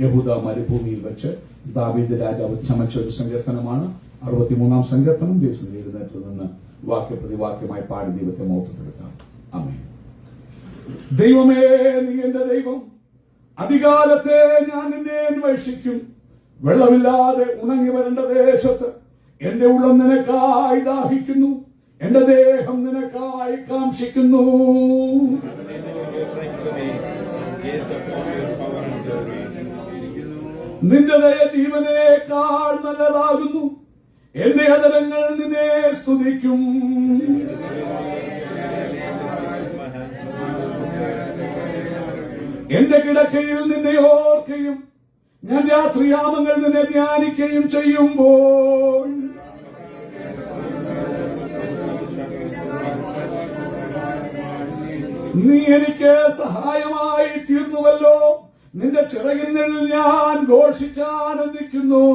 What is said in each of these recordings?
യഹൂദ മരുഭൂമിയിൽ വെച്ച് ദാവീദ് രാജാവ് ചമച്ച ഒരു സങ്കീർത്തനമാണ്. 63-ാം സങ്കീർത്തനം. ദിവസം എഴുന്നേറ്റ് നിന്ന് വാക്യപ്രതിവാക്യമായി പാടി ദൈവത്തെ മഹത്വപ്പെടുത്താം. ആമേൻ. ദൈവമേ, നീ എന്റെ ദൈവം. അധികാലത്തെ ഞാൻ നിന്നെ അന്വേഷിക്കും. വെള്ളമില്ലാതെ ഉണങ്ങി വരേണ്ട ദേശത്ത് എന്റെ ഉള്ളം നിനക്കായി ദാഹിക്കുന്നു, എന്റെ ദേഹം നിനക്കായി കാംക്ഷിക്കുന്നു. നിന്റെ ദയ ജീവനേക്കാൾ നല്ലതാകുന്നു. എന്റെ അധരങ്ങൾ നിന്നെ സ്തുതിക്കും. എന്റെ കിടക്കയിൽ നിന്നെ ഓർക്കുകയും ഞാൻ രാത്രിയാമങ്ങൾ നിന്നെ ധ്യാനിക്കുകയും ചെയ്യുമ്പോൾ നീ എനിക്ക് സഹായമായി തീർന്നുവല്ലോ. നിന്റെ ചിറകിൽ ഞാൻ ഘോഷിച്ചാനന്ദിക്കുന്നു.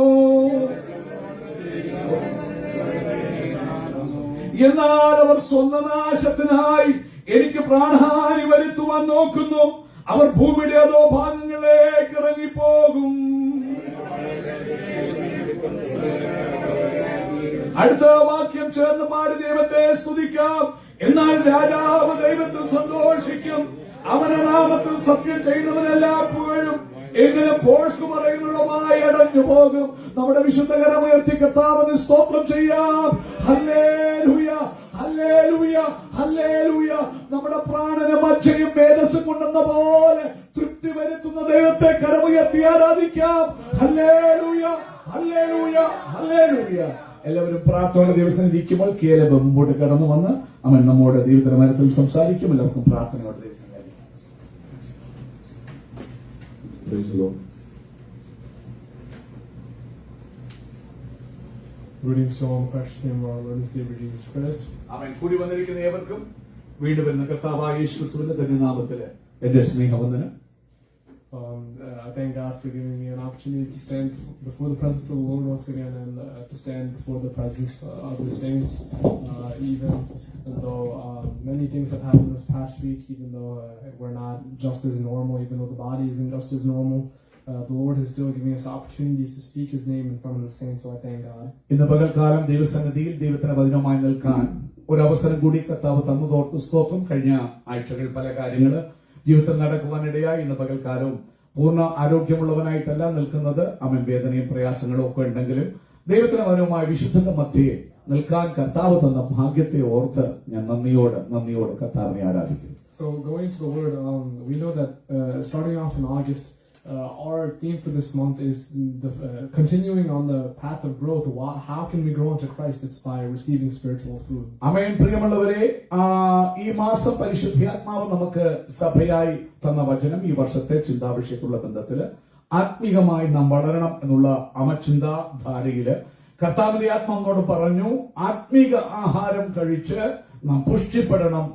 എന്നാൽ അവർ സ്വന്തം നാശത്തിനായി എനിക്ക് പ്രാണഹാനി വരുത്തുവാൻ നോക്കുന്നു. അവർ ഭൂമിയുടെ അതോ ഭാഗങ്ങളിലേക്ക് ഇറങ്ങിപ്പോകും. അടുത്ത വാക്യം ചേർന്ന് പാടി ദൈവത്തെ സ്തുതിക്കാം. എന്നാൽ രാജാവ് ദൈവത്തിൽ സന്തോഷിക്കും. അവന്റെ നാമത്തിൽ സത്യം ചെയ്യുന്നവനെല്ലായ്പ്പോഴും എങ്ങനെ പോഷ്കു പറയുന്നതുമായി അടഞ്ഞു പോകും. നമ്മുടെ വിശുദ്ധകരം ഉയർത്തി കർത്താവിന് സ്തോത്രം ചെയ്യാം. Hallelujah, hallelujah, hallelujah. നമ്മുടെ പ്രാണന് മജ്ജയും മേധസ്സും കൊണ്ടെന്ന പോലെ തൃപ്തി വരുത്തുന്ന ദൈവത്തെ കരമുയർത്തി ആരാധിക്കാം. Hallelujah, hallelujah, hallelujah. എല്ലാവരും പ്രാർത്ഥന ദിവസം ഇരിക്കുമ്പോൾ കേലബ് മുമ്പോട്ട് കടന്നു വന്ന് അവൻ നമ്മോട് ദൈവത്തിന്റെ മരത്തിൽ സംസാരിക്കും. എല്ലാവർക്കും പ്രാർത്ഥനയോടെ ദിവസം Greetings to all in the precious name of our Lord and Savior Jesus Christ. അവൻ കൂടി വന്നിരിക്കുന്ന ഏവർക്കും വീണ്ടും വരുന്ന കർത്താവായ യേശുക്രിസ്തുവിന്റെ ധന്യനാമത്തില് എന്റെ സ്നേഹവന്ദനം. I thank God for giving me an opportunity to stand before the presence of the Lord once again and to stand before the presence of the saints. Even though many things have happened this past week, even though we're not just as normal, even though the body isn't just as normal, the Lord has still given us opportunities to speak His name in front of the saints, so I thank God. ഇന്ന് പകൽക്കാലം ദൈവസന്നിധിയിൽ ദൈവത്തിന്റെ വചനമായി നിൽക്കാൻ ഒരു അവസരം കൂടി കർത്താവ് തന്നതോർത്ത് സ്തോത്രം. കഴിഞ്ഞ ആഴ്ചകൾ പല കാര്യങ്ങള് ജീവിതത്തിൽ നടക്കുവാനിടയായി. ഇന്ന് പകൽക്കാലവും പൂർണ്ണ ആരോഗ്യമുള്ളവനായിട്ടല്ല നിൽക്കുന്നത്. അവൻ വേദനയും പ്രയാസങ്ങളും ഒക്കെ ഉണ്ടെങ്കിലും ദൈവത്തിന്റെ വചനവുമായി വിശുദ്ധന്റെ മധ്യയെ നിൽക്കാൻ കർത്താവ് തന്ന ഭാഗ്യത്തെ ഓർത്ത് ഞാൻ നന്ദിയോട് കർത്താവിനെ ആരാധിക്കുന്നു. So going to the Word, we know that starting off in August, our theme for this month is continuing on the path of growth. How can we grow into Christ? It's by receiving spiritual food. ആമേൻ. പ്രിയമുള്ളവരെ, ഈ മാസം പരിശുദ്ധാത്മാവ് നമുക്ക് സഭയായി തന്ന വചനം ഈ വർഷത്തെ ചിന്താവിഷയത്തുള്ള ബന്ധത്തില് ആത്മീകമായി നാം വളരണം എന്നുള്ള ചിന്താധാരയില് കർത്താവിന്റെ ആത്മാവിനോട് പറഞ്ഞു, ആത്മീക ആഹാരം കഴിച്ച് നാം പുഷ്ടിപ്പെടണം,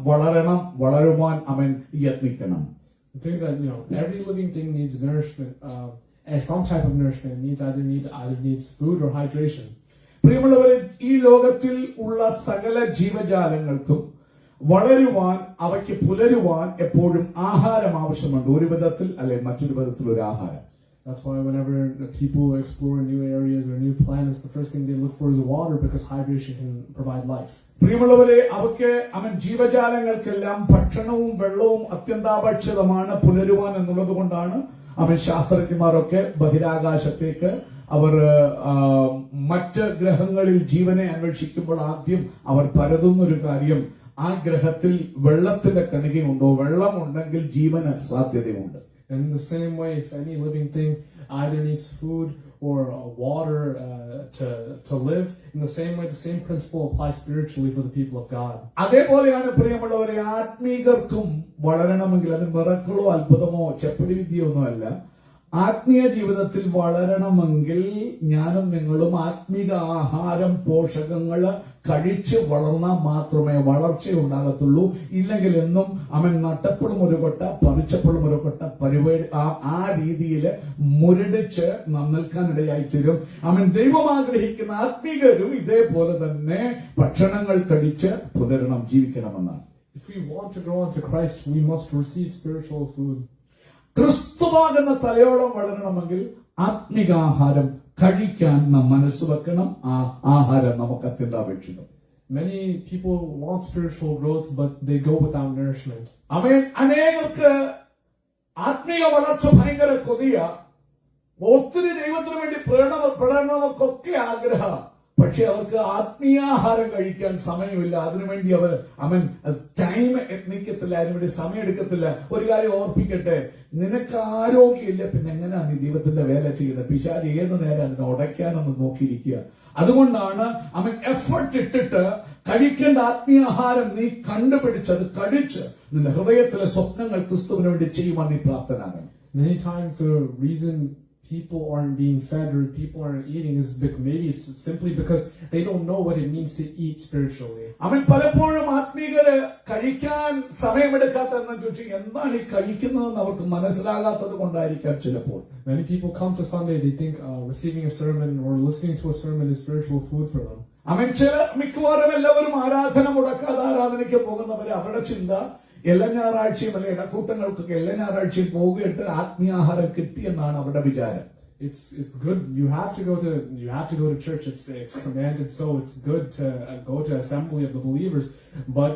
വളരുവാൻ അവൻ യത്നിക്കണം. The things that, every living thing needs nourishment, and some type of nourishment. Either needs food or hydration. പ്രിയമുള്ളവരെ, ഈ ലോകത്തിൽ ഉള്ള സകല ജീവജാലങ്ങൾക്കും വളരുവാൻ, അവയ്ക്ക് പുലരുവാൻ എപ്പോഴും ആഹാരം ആവശ്യമുണ്ട്. ഒരു വിധത്തിൽ അല്ലെ മറ്റൊരു വിധത്തിൽ ഒരു ആഹാരം. That's why whenever people explore new areas or new planets, the first thing they look for is water, because hydration can provide life. പ്രിയമുള്ളവരെ, അവയ്ക്ക് ജീവജാലങ്ങൾക്കെല്ലാം ഭക്ഷണവും വെള്ളവും അത്യന്താപേക്ഷിതമാണ് പുലരുവാൻ എന്നുള്ളത് കൊണ്ടാണ് ശാസ്ത്രജ്ഞന്മാരൊക്കെ ബഹിരാകാശത്തേക്ക് അവർ മറ്റ് ഗ്രഹങ്ങളിൽ ജീവനെ അന്വേഷിക്കുമ്പോൾ ആദ്യം അവർ പരതുന്നൊരു കാര്യം, ആ ഗ്രഹത്തിൽ വെള്ളത്തിന്റെ കണികയുണ്ടോ, വെള്ളമുണ്ടെങ്കിൽ ജീവന് സാധ്യതയുണ്ട്. And in the same way, if any living thing either needs food or water to live, in the same way, the same principle applies spiritually for the people of God. അതേപോലെയാണ് പ്രിയമുള്ളവരെ, ആത്മീകർക്കും വളരണമെങ്കിൽ അത് മിറക്കിളോ അത്ഭുതമോ ചെപ്പടി വിദ്യയോ ഒന്നുമല്ല. ആത്മീയ ജീവിതത്തിൽ വളരണമെങ്കിൽ ഞാനും നിങ്ങളും ആത്മീക ആഹാരം, പോഷകങ്ങള് കഴിച്ച് വളർന്നാൽ മാത്രമേ വളർച്ചയുണ്ടാകത്തുള്ളൂ. ഇല്ലെങ്കിൽ എന്നും നട്ടപ്പോഴും ഒരു കൊട്ട പറിച്ചപ്പോഴും ഒരു കൊട്ട പരിപാടി ആ രീതിയിൽ മുരടിച്ച് നിൽക്കാനിടയായി തീരും. ദൈവം ആഗ്രഹിക്കുന്ന ആത്മീകരും ഇതേപോലെ തന്നെ ഭക്ഷണങ്ങൾ കഴിച്ച് ജീവിക്കണമെന്നാണ്. If we want to grow into Christ, we must receive spiritual food. ക്രിസ്തുവാകുന്ന തലയോളം വളരണമെങ്കിൽ ആത്മികാഹാരം കഴിക്കാൻ നാം മനസ്സ് വെക്കണം. ആ ആഹാരം നമുക്ക് അത്യന്താപേക്ഷിതം. Many people want spiritual growth, but they go without nourishment. ആമേൻ. അനേകർക്ക് ആത്മീയ വളർച്ച ഭയങ്കര കൊതിയ, ഒത്തിരി ദൈവത്തിന് വേണ്ടി പ്രകടനമൊക്കെ ആഗ്രഹം, പക്ഷെ അവർക്ക് ആത്മീയാഹാരം കഴിക്കാൻ സമയമില്ല. അതിനുവേണ്ടി അവർ ടൈം നീക്കത്തില്ല, അതിനുവേണ്ടി സമയം എടുക്കത്തില്ല. ഒരു കാര്യം ഓർപ്പിക്കട്ടെ, നിനക്ക് ആരോഗ്യമില്ല, പിന്നെ എങ്ങനെയാ നീ ദൈവത്തിന്റെ വേല ചെയ്യുന്നത്? പിശാച് ഏത് നേരം അതിനെ ഉടയ്ക്കാനൊന്ന് നോക്കിയിരിക്കുക. അതുകൊണ്ടാണ് എഫർട്ട് ഇട്ടിട്ട് കഴിക്കേണ്ട ആത്മീയാഹാരം നീ കണ്ടുപിടിച്ചത് കഴിച്ച് നിന്റെ ഹൃദയത്തിലെ സ്വപ്നങ്ങൾ ക്രിസ്തുവിന് വേണ്ടി ചെയ്യുവാൻ നീ പ്രാപ്തനാകണം. Many times the reason people aren't being fed or people aren't eating is maybe it's simply because they don't know what it means to eat spiritually. പലപ്പോഴും ആത്മീകര് കഴിക്കാൻ സമയമെടുക്കാത്തതെന്ന് ചോദിച്ചു എന്താണ് ഈ കഴിക്കുന്നതെന്ന് അവർക്ക് മനസ്സിലാകാത്തത് കൊണ്ടായിരിക്കാം ചിലപ്പോൾ. Many people come to Sunday, they think receiving a sermon or listening to a sermon is spiritual food for them. മിക്കവാറും എല്ലാവരും ആരാധന മുടക്കാതെ ആരാധനയ്ക്ക് പോകുന്നവര് അവരുടെ ചിന്ത എല്ലാ ഞായറാഴ്ചയും അല്ലെ ഇടക്കൂട്ടങ്ങൾക്കൊക്കെ എല്ലാ ഞായറാഴ്ചയും പോവുകയെടുത്ത് ആത്മീയാഹാരം കിട്ടിയെന്നാണ് അവരുടെ വിചാരം. It's good. You have to go to church. It's commanded, so it's good to go to assembly of the believers. But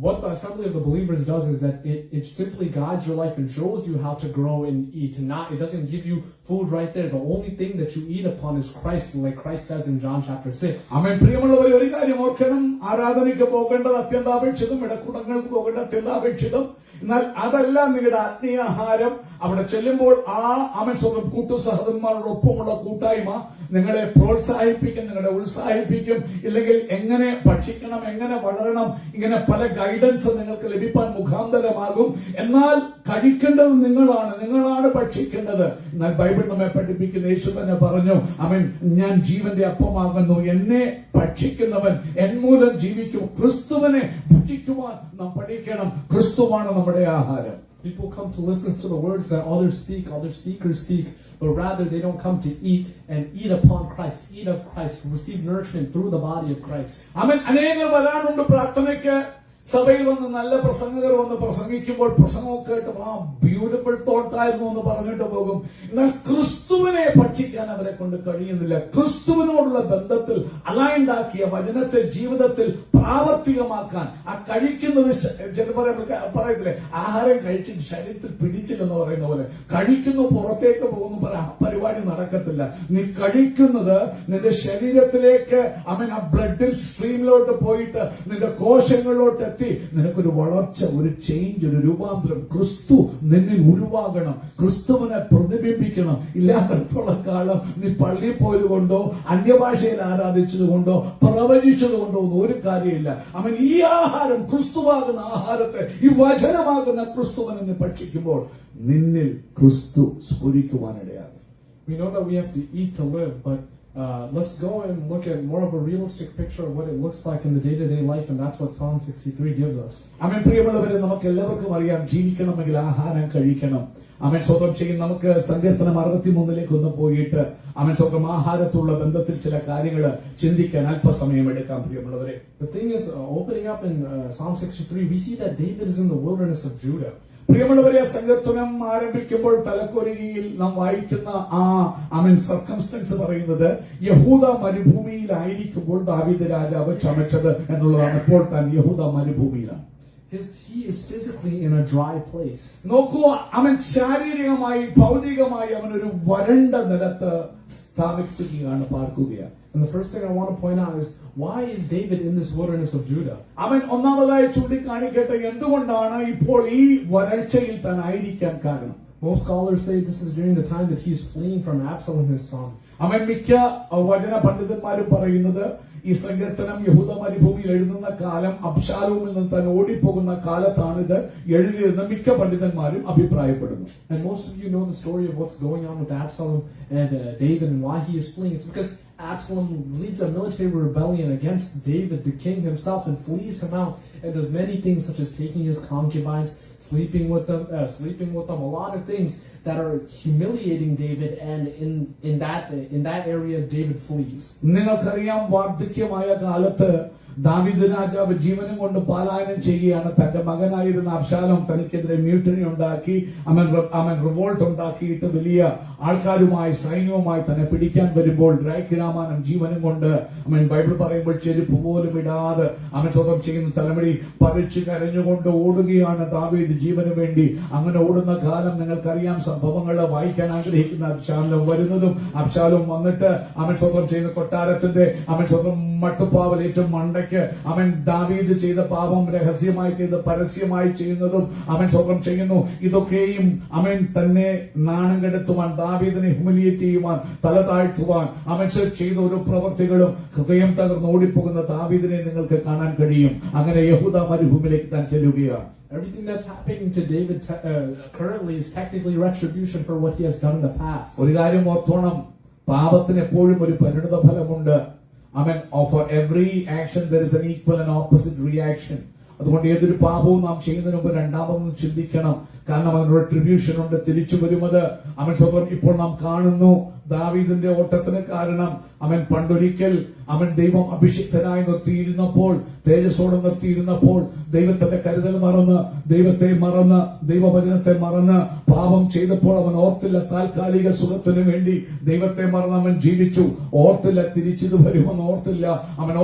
what the assembly of the believers does is that it simply guides your life and shows you how to grow and eat. It doesn't give you food right there. The only thing that you eat upon is Christ, like Christ says in John chapter 6. ആമേൻ. പ്രിയമുള്ളവരെ, ഒരു കാര്യം ഓർക്കണം, ആരാധനയ്ക്ക് പോകേണ്ടത് അത്യന്താപേക്ഷിതം, ഇടക്കൂട്ടങ്ങൾക്ക് പോകേണ്ടത് അത്യന്താപേക്ഷിതം. എന്നാൽ അതല്ല നിങ്ങളുടെ ആത്മീയാഹാരം. അവിടെ ചെല്ലുമ്പോൾ സ്വന്തം കൂട്ടുസഹോദരന്മാരോടൊപ്പമുള്ള കൂട്ടായ്മ നിങ്ങളെ പ്രോത്സാഹിപ്പിക്കും, നിങ്ങളെ ഉത്സാഹിപ്പിക്കും. ഇല്ലെങ്കിൽ എങ്ങനെ ഭക്ഷിക്കണം, എങ്ങനെ വളരണം, ഇങ്ങനെ പല ഗൈഡൻസ് നിങ്ങൾക്ക് ലഭിക്കാൻ മുഖാന്തരമാകും. എന്നാൽ കഴിക്കേണ്ടത് നിങ്ങളാണ് ഭക്ഷിക്കേണ്ടത്. എന്നാൽ ബൈബിൾ നമ്മെ പഠിപ്പിക്കുന്ന യേശു തന്നെ പറഞ്ഞു, ഞാൻ ജീവന്റെ അപ്പമാകുന്നു, എന്നെ ഭക്ഷിക്കുന്നവൻ എന്മൂലം ജീവിക്കും. ക്രിസ്തുവിനെ ഭുജിക്കുവാൻ നാം പഠിക്കണം. ക്രിസ്തുവാണ് നമ്മുടെ ആഹാരം. People come to listen to the words that other speakers speak, but rather they don't come to eat upon Christ, eat of Christ, receive nourishment through the body of Christ. അനേകർ വരാനുണ്ട് പ്രാർത്ഥനയ്ക്ക്. സഭയിൽ വന്ന് നല്ല പ്രസംഗകർ വന്ന് പ്രസംഗിക്കുമ്പോൾ പ്രസംഗമൊക്കെ കേട്ട് ബ്യൂട്ടിഫുൾ തോട്ടായിരുന്നു എന്ന് പറഞ്ഞിട്ട് പോകും. എന്നാൽ ക്രിസ്തുവിനെ ഭക്ഷിക്കാൻ അവരെ കൊണ്ട് കഴിയുന്നില്ല. ക്രിസ്തുവിനോടുള്ള ബന്ധത്തിൽ അലൈൻഡ് ആക്കിയ വചനത്തെ ജീവിതത്തിൽ പ്രാവർത്തികമാക്കാൻ ആ കഴിക്കുന്നത് പറയത്തില്ലേ, ആഹാരം കഴിച്ചിട്ട് ശരീരത്തിൽ പിടിച്ചില്ലെന്ന് പറയുന്ന പോലെ കഴിക്കുന്നു പുറത്തേക്ക് പോകുന്നു പരിപാടി നടക്കത്തില്ല. നീ കഴിക്കുന്നത് നിന്റെ ശരീരത്തിലേക്ക് ആ ബ്ലഡിൽ സ്ട്രീമിലോട്ട് പോയിട്ട് നിന്റെ കോശങ്ങളിലോട്ട് എത്തി നിനക്കൊരു വളർച്ച, ഒരു ചേഞ്ച്, ഒരു രൂപാന്തരം ക്രിസ്തു നിന്നിൽ ഉരുവാകണം. ക്രിസ്തുവിനെ പ്രതിബിംബിക്കണം. ഇല്ലാത്തടത്തോളം കാലം നീ പള്ളിയിൽ പോയതുകൊണ്ടോ അന്യഭാഷയിൽ ആരാധിച്ചതുകൊണ്ടോ പ്രവചിച്ചതുകൊണ്ടോ ഒന്നും ഒരു കാര്യമില്ല. ഈ ആഹാരം, ക്രിസ്തുവാകുന്ന ആഹാരത്തെ, ഈ വചനമാകുന്ന ക്രിസ്തുവിനെ നീ ഭക്ഷിക്കുമ്പോൾ നിന്നിൽ ക്രിസ്തു സ്ഫുരിക്കുവാനിടയാകും. We know that we have to eat to live, but let's go and look at more of a realistic picture of what it looks like in the day-to-day life, and that's what Psalm 63 gives us. പ്രിയമുള്ളവരെ, നമുക്ക് എല്ലാവർക്കും അറിയാം, ജീവിക്കണമെങ്കിൽ ആഹാരം കഴിക്കണം. സ്വന്തം ചെയ്യും. നമുക്ക് സങ്കീർത്തനം 63 ഒന്ന് പോയിട്ട് സ്വന്തം ആഹാരത്തുള്ള ബന്ധത്തിൽ ചില കാര്യങ്ങൾ ചിന്തിക്കാൻ അല്പസമയം എടുക്കാം. പ്രിയമുള്ളവരെ, the thing is, opening up in Psalm 63, we see that David is in the wilderness of Judah. പ്രിയമുള്ളവരെ, സങ്കീർത്തനം ആരംഭിക്കുമ്പോൾ തലക്കൊരികയിൽ നാം വായിക്കുന്ന സർക്കംസ്റ്റൻസ് പറയുന്നത് യഹൂദ മരുഭൂമിയിലായിരിക്കുമ്പോൾ ദാവീദ് രാജാവ് ചമച്ചത് എന്നുള്ളതാണ്. ഇപ്പോൾ താൻ യഹൂദ മരുഭൂമിയിലാണ്. He is physically in a dry place. നോക്കൂ, ശാരീരികമായി ഭൗതികമായി ഒരു വരണ്ട നിലത്ത് സ്ഥാപിക്കുകയാണ്, പാർക്കുകയാണ്. And the first thing I want to point out is, why is David in this wilderness of Judah? ഒന്നാമതായി ചൂണ്ടിക്കാണിക്കട്ടെ, എന്തുകൊണ്ടാണ് ഇപ്പോൾ ഈ വരൾച്ചയിൽ താൻ ആയിരിക്കാൻ കാരണം. Most scholars say this is during the time that he is fleeing from Absalom, his son. മിക്ക വചന പണ്ഡിതന്മാരും പറയുന്നത് ഈ സങ്കീർത്തനം യഹൂദ മരുഭൂമിയിൽ എഴുതുന്ന കാലം, അബ്ശാലോമിൽ നിന്ന് താൻ ഓടിപ്പോകുന്ന കാലത്താണിത് എഴുതിയതെന്ന് മിക്ക പണ്ഡിതന്മാരും അഭിപ്രായപ്പെടുന്നു. And most of you know the story of what's going on with Absalom and David and why he is fleeing. It's because Absalom leads a military rebellion against David, the king himself, and flees him out and does many things such as taking his concubines, sleeping with them, a lot of things that are humiliating David, and in that area David flees. നിങ്ങൾക്കറിയാം, വാർദ്ധക്യമായ കാലത്ത് ദാവീദ് രാജാവ് ജീവനും കൊണ്ട് പലായനം ചെയ്യുകയാണ്. തന്റെ മകനായിരുന്ന അബ്ശാലോം തനിക്കെതിരെ മ്യൂട്ടണി ഉണ്ടാക്കി, അവൻ റിവോൾട്ട് ഉണ്ടാക്കിയിട്ട് വലിയ ആൾക്കാരുമായി സൈന്യവുമായി തന്നെ പിടിക്കാൻ വരുമ്പോൾ രാമാനം ജീവനും കൊണ്ട് ബൈബിൾ പറയുമ്പോൾ ചെരുപ്പ് പോലും ഇടാതെ സ്വന്തം ചെയ്യുന്ന തലമുടി പറിച്ചു കരഞ്ഞുകൊണ്ട് ഓടുകയാണ് ദാവീദ് ജീവന് വേണ്ടി. അങ്ങനെ ഓടുന്ന കാലം നിങ്ങൾക്കറിയാം. സംഭവങ്ങൾ വായിക്കാൻ ആഗ്രഹിക്കുന്ന അബ്ശാലോം വരുന്നതും, അബ്ശാലോം വന്നിട്ട് സ്വന്തം ചെയ്യുന്ന കൊട്ടാരത്തിന്റെ സ്വന്തം മട്ടുപ്പാവൽ ഏറ്റവും മണ്ടയ്ക്ക് ദാവീദ് ചെയ്ത പാപം രഹസ്യമായി ചെയ്ത് പരസ്യമായി ചെയ്യുന്നതും സ്വന്തം ചെയ്യുന്നു. ഇതൊക്കെയും തന്നെ നാണം കെടുത്തുവാൻ, ദാവീദിനെ ഹ്യൂമിലിയേറ്റ് ചെയ്യുവാൻ, തല താഴ്ത്തുവാൻ ചെയ്ത ഒരു പ്രവൃത്തികളും ഹൃദയം തകർന്ന് ഓടിപ്പോകുന്ന ദാവീദിനെ നിങ്ങൾക്ക് കാണാൻ കഴിയും. അങ്ങനെ യഹൂദ മരുഭൂമിയിലേക്ക് താൻ ചെല്ലുകയാണ്. Everything that's happening to David currently is technically retribution for what he has done in the past. ഒരു കാര്യം ഓർത്തോണം, പാപത്തിന് എപ്പോഴും ഒരു പരിണിത ഫലമുണ്ട്. For every action there is an equal and opposite reaction. അതുകൊണ്ട് ഏതൊരു പാപവും നാം ചെയ്യുന്നതിന് മുമ്പ് രണ്ടാമതൊന്നും ചിന്തിക്കണം. കാരണം അവൻ റെട്രിബ്യൂഷൻ ഉണ്ട്, തിരിച്ചു വരുന്നത് സ്വന്തം ഇപ്പോൾ നാം കാണുന്നു. ദാവീദിന്റെ ഓട്ടത്തിന് കാരണം പണ്ടൊരിക്കൽ ദൈവം അഭിഷിക്തനായി നിർത്തിയിരുന്നപ്പോൾ, തേജസ്സോടെ നിർത്തിയിരുന്നപ്പോൾ ദൈവത്തിന്റെ കരുതൽ മറന്ന്, ദൈവത്തെ മറന്ന്, ദൈവവചനത്തെ മറന്ന് പാപം ചെയ്തപ്പോൾ അവൻ ഓർത്തില്ല. താൽക്കാലിക സുഖത്തിന് വേണ്ടി ദൈവത്തെ മറന്ന് അവൻ ജീവിച്ചു. ഓർത്തില്ല തിരിച്ചിത് വരുമെന്ന് ഓർത്തില്ല.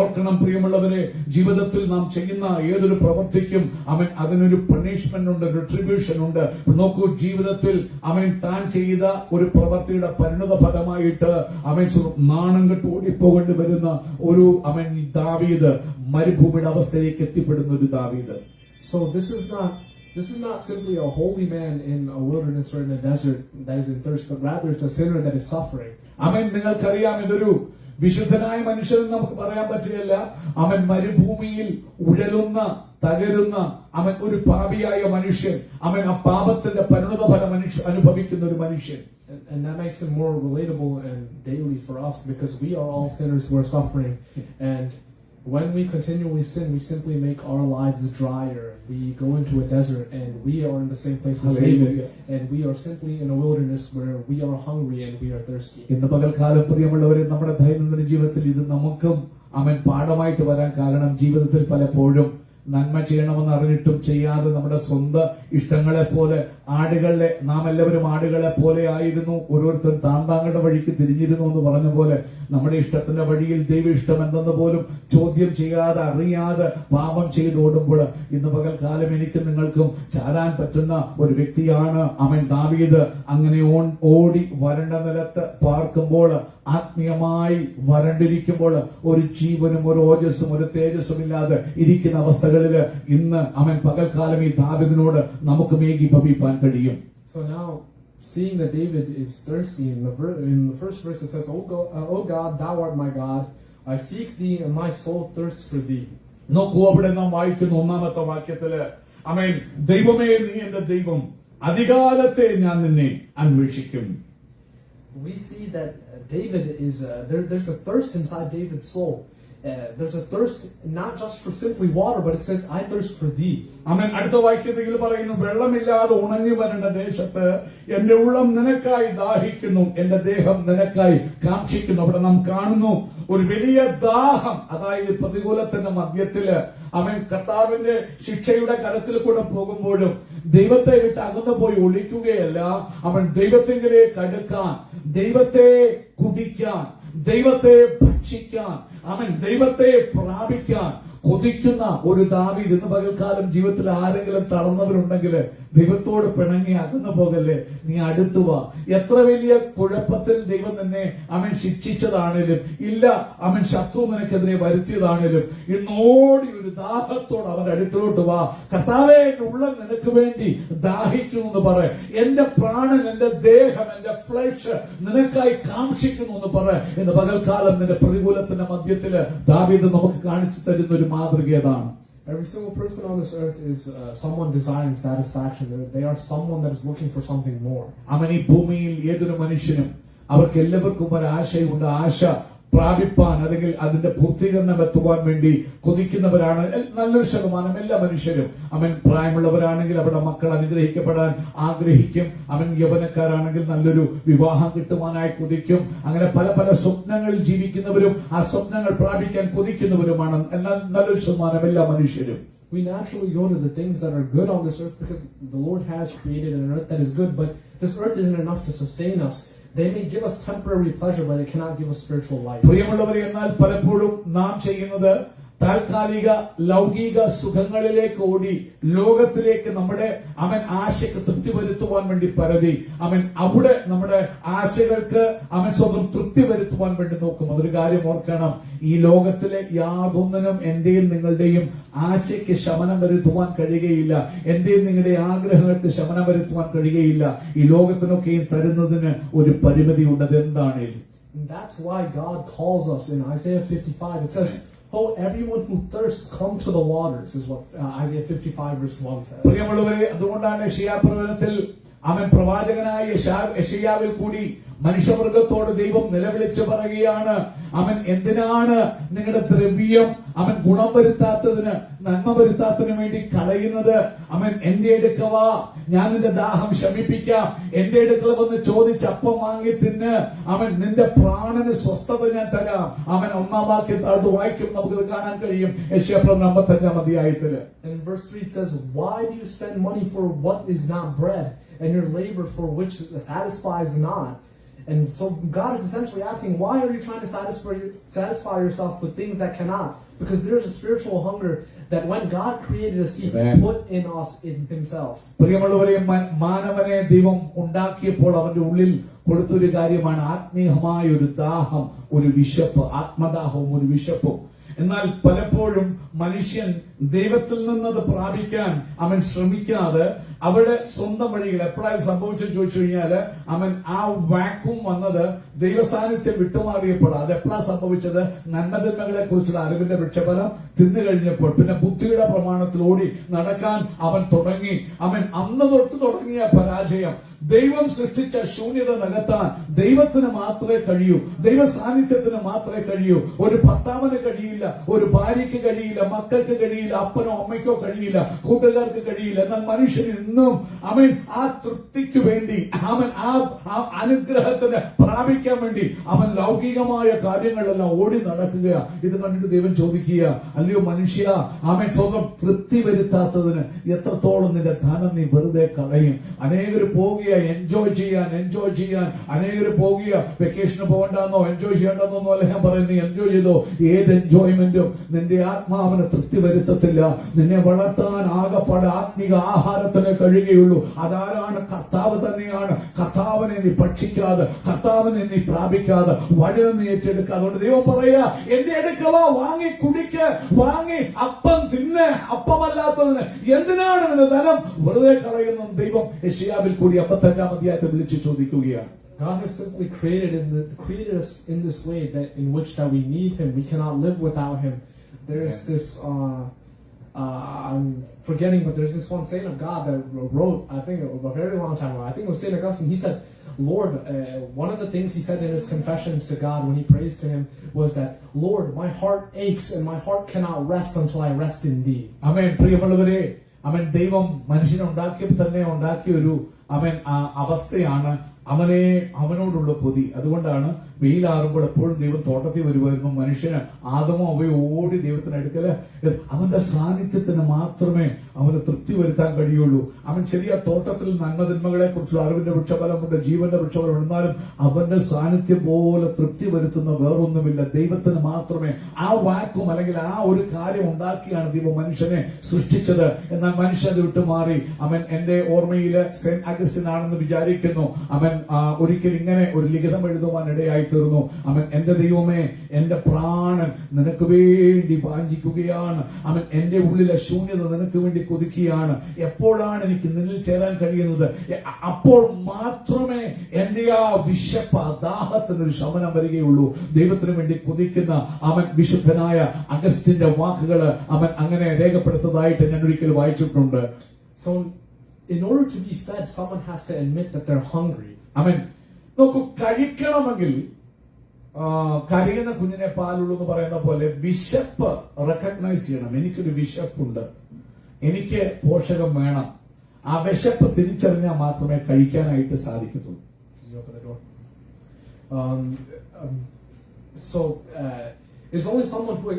ഓർക്കണം പ്രിയമുള്ളവരെ, ജീവിതത്തിൽ നാം ചെയ്യുന്ന ഏതൊരു പ്രവൃത്തിക്കും അതിനൊരു പണിഷ്മെന്റ് ഉണ്ട്, റിട്രിബ്യൂഷൻ ഉണ്ട്. നോക്കൂ, ജീവിതത്തിൽ താൻ ചെയ്ത ഒരു പ്രവൃത്തിയുടെ പരിണത ഫലമായിട്ട് നാണം കെട്ട് ഓടിപ്പോകേണ്ടി വരുന്ന ഒരു ദാവീദ്, മരുഭൂമിയുടെ അവസ്ഥയിലേക്ക് എത്തിപ്പെടുന്ന ഒരു ദാവീദ്. So this is not simply a holy man in a wilderness or in a desert that is in thirst, but rather it's a sinner that is suffering. നിങ്ങൾക്കറിയാം, ഇതൊരു വിശുദ്ധനായ മനുഷ്യൻ നമുക്ക് പറയാൻ പറ്റുകയില്ല. മരുഭൂമിയിൽ ഉഴലുന്ന, തകരുന്ന ഒരു പാപിയായ മനുഷ്യൻ, ആ പാപത്തിന്റെ പരിണത ഫലം അനുഭവിക്കുന്ന ഒരു മനുഷ്യൻ. And that makes it more relatable and daily for us, because we are all sinners who are suffering. And when we continually sin, we simply make our lives drier. We go into a desert and we are in the same place as David, and we are simply in a wilderness where we are hungry and we are thirsty. ഇന്ന് പകൽക്കാലം പ്രിയമുള്ളവരെ, നമ്മുടെ ദൈനംദിന ജീവിതത്തിൽ ഇത് നമുക്കും പാഠമായിട്ട് വരാൻ കാരണം, ജീവിതത്തിൽ പലപ്പോഴും നന്മ ചെയ്യണമെന്ന് അറിഞ്ഞിട്ടും ചെയ്യാതെ നമ്മുടെ സ്വന്തം ഇഷ്ടങ്ങളെ പോലെ, നാം എല്ലാവരും ആടുകളെ പോലെ ആയിരുന്നു. ഓരോരുത്തർ താങ്കളുടെ വഴിക്ക് തിരിഞ്ഞിരുന്നു എന്ന് പറഞ്ഞ പോലെ നമ്മുടെ ഇഷ്ടത്തിന്റെ വഴിയിൽ ദൈവ ഇഷ്ടം എന്തെന്ന് പോലും ചോദ്യം ചെയ്യാതെ, അറിയാതെ പാപം ചെയ്ത് ഓടുമ്പോൾ ഇന്ന് പകൽക്കാലം എനിക്ക് നിങ്ങൾക്കും ചാരാൻ പറ്റുന്ന ഒരു വ്യക്തിയാണ് ദാവീദ്. അങ്ങനെ ഓടി വരണ്ട നിലത്ത് പാർക്കുമ്പോൾ, ആത്മീയമായി വരണ്ടിരിക്കുമ്പോൾ, ഒരു ജീവനും ഒരു ഓജസ്സും ഒരു തേജസ്സും ഇല്ലാതെ ഇരിക്കുന്ന അവസ്ഥകളിൽ ഇന്ന് പകൽക്കാലം ഈ ദാവീദിനോട് നമുക്ക് ഏകീഭവിപ്പാൻ കഴിയും. So now, seeing that David is thirsty, in the first verse it says, "O God, thou art my God, I seek thee, and my soul thirsts for thee." നോക്കൂ, അവിടെ നാം വായിക്കുന്ന ഒന്നാമത്തെ വാക്യത്തില് ദൈവമേ നീ എന്റെ ദൈവം, അധികാലത്തെ ഞാൻ നിന്നെ അന്വേഷിക്കും. We see that David is there's a thirst inside David's soul. There's a thirst not just for simply water, but it says, "I thirst for thee." അടുത്ത വാക്യത്തിൽ പറയുന്നു, വെള്ളമില്ലാതെ ഉണങ്ങി വരേണ്ട ദേശത്ത് എന്റെ ഉള്ളം നിനക്കായി ദാഹിക്കുന്നു, എന്റെ ദേഹം നിനക്കായി കാക്ഷിക്കുന്നു. അവിടെ നാം കാണുന്നു ഒരു വലിയ ദാഹം. അതായത് പ്രതികൂലത്തിന്റെ മധ്യത്തില് കർത്താവിന്റെ ശിക്ഷയുടെ കരത്തിൽ കൂടെ പോകുമ്പോഴും ദൈവത്തെ വിട്ട് അകന്നു പോയി ഒളിക്കുകയല്ല, ദൈവത്തെങ്കിലേക്ക് അടുക്കാൻ, ദൈവത്തെ കുടിക്കാൻ, ദൈവത്തെ ഭക്ഷിക്കാൻ, ദൈവത്തെ പ്രാപിക്കാൻ കൊതിക്കുന്ന ഒരു ദാവീദ്. ഇന്ന് പകൽക്കാലം ജീവിതത്തിൽ ആരെങ്കിലും തളർന്നവരുണ്ടെങ്കിൽ ദൈവത്തോട് പിണങ്ങി അകന്നു പോകല്ലേ, നീ അടുത്തുവാ. എത്ര വലിയ കുഴപ്പത്തിൽ ദൈവം നിന്നെ ശിക്ഷിച്ചതാണേലും ഇല്ല, ശത്രു നിനക്കെതിരെ വരുത്തിയതാണേലും ഇന്നോടി ഒരു ദാഹത്തോട് അവന്റെ അടുത്തോട്ട് വാ. കർത്താവേ, എന്റെ ഉള്ളം നിനക്ക് വേണ്ടി ദാഹിക്കുന്നു എന്ന് പറ. എന്റെ പ്രാണൻ, എന്റെ ദേഹം, എന്റെ ഫ്ലഷ് നിനക്കായി കാക്ഷിക്കുന്നു എന്ന് പറ. ഇന്ന് പകൽക്കാലം നിന്റെ പ്രതികൂലത്തിന്റെ മധ്യത്തില് ദാവീദ് നമുക്ക് കാണിച്ചു തരുന്ന ഒരു മാതൃകയാണ്. Every single person on this earth is someone desiring satisfaction. They are someone that is looking for something more. ഈ ഭൂമിയിൽ ഏതൊരു മനുഷ്യനും അവർക്ക് എല്ലാവർക്കും ഒരു ആശയുണ്ട്. ആശ പ്രാപിപ്പാൻ അല്ലെങ്കിൽ അതിന്റെ പൂർത്തീകരണം എത്തുവാൻ വേണ്ടി കൊതിക്കുന്നവരാണ് നല്ലൊരു ശതമാനം എല്ലാ മനുഷ്യരും. അവൻ പ്രായമുള്ളവരാണെങ്കിൽ അവരുടെ മക്കൾ അനുഗ്രഹിക്കപ്പെടാൻ ആഗ്രഹിക്കും. അവൻ യൗവനക്കാരാണെങ്കിൽ നല്ലൊരു വിവാഹം കിട്ടുവാനായി കൊതിക്കും. അങ്ങനെ പല പല സ്വപ്നങ്ങളിൽ ജീവിക്കുന്നവരും ആ സ്വപ്നങ്ങൾ പ്രാപിക്കാൻ കൊതിക്കുന്നവരുമാണ് എന്നാൽ നല്ലൊരു ശതമാനം എല്ലാ മനുഷ്യരും. We naturally go to the things that are good on this earth because the Lord has created an earth that is good, but this earth isn't enough to sustain us. They may give us temporary pleasure, but it cannot give us spiritual life. പ്രിയമുള്ളവരെ, എന്നാൽ പലപ്പോഴും നാം ചെയ്യുന്നത് താൽക്കാലിക ലൗകിക സുഖങ്ങളിലേക്ക് ഓടി ലോകത്തിലേക്ക് നമ്മുടെ ആശയ്ക്ക് തൃപ്തി വരുത്തുവാൻ വേണ്ടി പരതി അവിടെ നമ്മുടെ ആശകൾക്ക് സ്വന്തം തൃപ്തി വരുത്തുവാൻ വേണ്ടി നോക്കും. അതൊരു കാര്യം ഓർക്കണം, ഈ ലോകത്തിലെ യാതൊന്നിനും എന്റെയും നിങ്ങളുടെയും ആശയ്ക്ക് ശമനം വരുത്തുവാൻ കഴിയുകയില്ല. എന്റെയും നിങ്ങളുടെ ആഗ്രഹങ്ങൾക്ക് ശമനം വരുത്തുവാൻ കഴിയുകയില്ല. ഈ ലോകത്തിനൊക്കെയും തരുന്നതിന് ഒരു പരിമിതി ഉണ്ട്. അതെന്താണേലും that's why God calls us in Isaiah 55. It says, "Oh, everyone who thirsts, come to the waters," is what Isaiah 55 verse 1 says. പ്രിയമുള്ളവരെ, അതുകൊണ്ടാണ് യെശയ്യാപ്രവചനത്തിൽ പ്രവാചകനായ യെശയ്യാവിൽ കൂടി മനുഷ്യവർഗത്തോട് ദൈവം നിലവിളിച്ചു പറയുകയാണ്, എന്തിനാണ് നിങ്ങളുടെ ദ്രവ്യം ഗുണം വരുത്താത്തതിന് നന്മ വരുത്താത്തതിനു വേണ്ടി കളയുന്നത്? എന്റെ അടുക്ക വാ, ഞാൻ നിന്റെ ദാഹം ശമിപ്പിക്കാം. എന്റെ അടുക്കള വന്ന് ചോദിച്ച് അപ്പം വാങ്ങി തിന്ന് നിന്റെ പ്രാണന് സ്വസ്ഥത ഞാൻ തരാം. 1-ാം വാക്യം താഴ്ത്തു വായിക്കും, നമുക്കിത് കാണാൻ കഴിയും യെശയ്യാപ്രവചനം 55-ാം അധ്യായത്തില്. And verse 3 says, "Why do you spend money for what is not bread, and your labor for which satisfies not?" And so God is essentially asking, why are you trying to satisfy yourself with things that cannot? Because there's a spiritual hunger that when God created us, He put in us in Himself. പ്രിയമുള്ളവരെ, മാനവനെ ദൈവം ഉണ്ടാക്കിയപ്പോൾ അവന്റെ ഉള്ളിൽ കൊടുത്തൊരു കാര്യമാണ് ആത്മീയമായ ഒരു ദാഹം, ഒരു വിശപ്പ്, ആത്മദാഹവും ഒരു വിശപ്പും. എന്നാൽ പലപ്പോഴും മനുഷ്യൻ ദൈവത്തിൽ നിന്നത് പ്രാപിക്കാൻ ശ്രമിക്കാതെ അവിടെ സ്വന്തം വഴികൾ എപ്പോഴാണ് സംഭവിച്ചെന്ന് ചോദിച്ചു കഴിഞ്ഞാല് ആ വാക്വം വന്നത് ദൈവസാന്നിധ്യം വിട്ടുമാറിയപ്പോൾ. അത് എപ്പോഴാണ് സംഭവിച്ചത്? നന്മതിന്മകളെ കുറിച്ചുള്ള അറിവിന്റെ വൃക്ഷഫലം തിന്നു കഴിഞ്ഞപ്പോൾ പിന്നെ ബുദ്ധിയുടെ പ്രമാണത്തിൽ ഓടി നടക്കാൻ അവൻ തുടങ്ങി. അന്ന് തൊട്ട് തുടങ്ങിയ പരാജയം. ദൈവം സൃഷ്ടിച്ച ശൂന്യത നികത്താൻ ദൈവത്തിന് മാത്രമേ കഴിയൂ, ദൈവ സാന്നിധ്യത്തിന് മാത്രമേ കഴിയൂ. ഒരു ഭർത്താവിന് കഴിയില്ല, ഒരു ഭാര്യയ്ക്ക് കഴിയില്ല, മക്കൾക്ക് കഴിയില്ല, അപ്പനോ അമ്മയ്ക്കോ കഴിയില്ല, കൂട്ടുകാർക്ക് കഴിയില്ല. എന്നാൽ മനുഷ്യൻ ഇന്നും ആ തൃപ്തിക്ക് വേണ്ടി ആ അനുഗ്രഹത്തിന് പ്രാപിക്കാൻ വേണ്ടി ലൗകികമായ കാര്യങ്ങളെല്ലാം ഓടി നടക്കുക. ഇത് കണ്ടിട്ട് ദൈവം ചോദിക്കുക, അല്ലയോ മനുഷ്യ, സ്വന്തം തൃപ്തി വരുത്താത്തതിന് എത്രത്തോളം നിന്റെ ധനം നീ വെറുതെ കളയും? അനേകർ പോകുക എൻജോയ് ചെയ്യാൻ, അനേകർ പോകുക വെക്കേഷന് പോകണ്ടെന്നോ എൻജോയ് ചെയ്യേണ്ടെന്നോ അല്ല ഞാൻ പറയുന്നത്. നീ എൻജോയ് ചെയ്തോ, ഏത് എൻജോയ്മെന്റും നിന്റെ ആത്മാവിനെ തൃപ്തി വരുത്തത്തില്ല. നിന്നെ വളർത്താൻ ആകപ്പാട് ആത്മിക ആഹാരത്തിന് കഴിയുകയുള്ളൂ. അതാരാണ്? കർത്താവ് തന്നെയാണ്. കർത്താവിനെ നീ ഭക്ഷിക്കാതെ, കർത്താവിനെ നീ പ്രാപിക്കാതെ വചനം നീ ഏറ്റെടുക്കുക. അതുകൊണ്ട് ദൈവം പറയുക, എന്റെ അടുക്കവാ, വാങ്ങി കുടിക്ക്, വാങ്ങി അപ്പം തിന്ന്. അപ്പമല്ലാത്തതിന് എന്തിനാണ് നിന്റെ ധനം വെറുതെ കളയുന്ന ദൈവം യെശയ്യാവിൽ കൂടി 55-ാം അധ്യായത്തിൽ വിളിച്ചു ചോദിക്കുകയാണ്. God has simply created us in this way in which that we need Him. We cannot live without Him. There's this I'm forgetting, but there's this one saint of God that wrote, I think a very long time ago, I think it was Saint Augustine. He said, Lord, one of the things he said in his confessions to God when he prays to Him was that, Lord, my heart aches and my heart cannot rest until I rest in Thee. Amen. പ്രിയമുള്ളവരെ, ദൈവം മനുഷ്യനെ ഉണ്ടാക്കിയപ്പോൾ തന്നെ ഉണ്ടാക്കിയ ഒരു അവസ്ഥയാണ് അവനോടുള്ള കൊതി. അതുകൊണ്ടാണ് വെയിലാറുമ്പോൾ എപ്പോഴും ദൈവം തോട്ടത്തിൽ വരുമായിരുന്നു. മനുഷ്യന് ആദമോ അവയോ ഓടി ദൈവത്തിന് അടുക്കല് അവന്റെ സാന്നിധ്യത്തിന് മാത്രമേ അവന് തൃപ്തി വരുത്താൻ കഴിയുള്ളൂ. ശരിയാ തോട്ടത്തിൽ നന്മതിന്മകളെ കുറിച്ചുള്ള അറിവിന്റെ വൃക്ഷഫലമുണ്ട്, ജീവന്റെ വൃക്ഷഫലം. എന്നാലും അവന്റെ സാന്നിധ്യം പോലെ തൃപ്തി വരുത്തുന്ന വേറൊന്നുമില്ല. ദൈവത്തിന് മാത്രമേ ആ വാക്കും അല്ലെങ്കിൽ ആ ഒരു കാര്യം ഉണ്ടാക്കിയാണ് ദൈവം മനുഷ്യനെ സൃഷ്ടിച്ചത്. എന്നാൽ മനുഷ്യൻ അത് വിട്ടുമാറി. എന്റെ ഓർമ്മയില് സെന്റ് അഗസ്റ്റിൻ ആണെന്ന് വിചാരിക്കുന്നു. ഒരിക്കൽ ഇങ്ങനെ ഒരു ലിഖിതം എഴുതുവാൻ ഇടയായി തീർന്നു. എന്റെ ദൈവമേ, എന്റെ പ്രാണൻ നിനക്ക് വേണ്ടി വാഞ്ചിക്കുകയാണ്. എന്റെ ഉള്ളിലെ ശൂന്യത നിനക്ക് വേണ്ടി കൊതിക്കുകയാണ്. എപ്പോഴാണ് എനിക്ക് നിന്നിൽ ചേരാൻ കഴിയുന്നത്? അപ്പോൾ മാത്രമേ എന്റെ ആ വിശപ്പ്, ദാഹത്തിനൊരു ശമനം വരികയുള്ളൂ. ദൈവത്തിന് വേണ്ടി കൊതിക്കുന്ന വിശുദ്ധനായ അഗസ്റ്റിന്റെ വാക്കുകള് അങ്ങനെ രേഖപ്പെടുത്തതായിട്ട് ഞാൻ ഒരിക്കൽ വായിച്ചിട്ടുണ്ട്. So in order to be fed, someone has to admit that they're hungry. നോക്കൂ, കഴിക്കണമെങ്കിൽ കരയുന്ന കുഞ്ഞിനെ പാലുള്ളൂ എന്ന് പറയുന്ന പോലെ വിശപ്പ് റെക്കഗ്നൈസ് ചെയ്യണം. എനിക്കൊരു വിശപ്പുണ്ട്, എനിക്ക് പോഷകം വേണം. ആ വിശപ്പ് തിരിച്ചറിഞ്ഞാൽ മാത്രമേ കഴിക്കാനായിട്ട് സാധിക്കത്തുള്ളൂ. So it's only someone who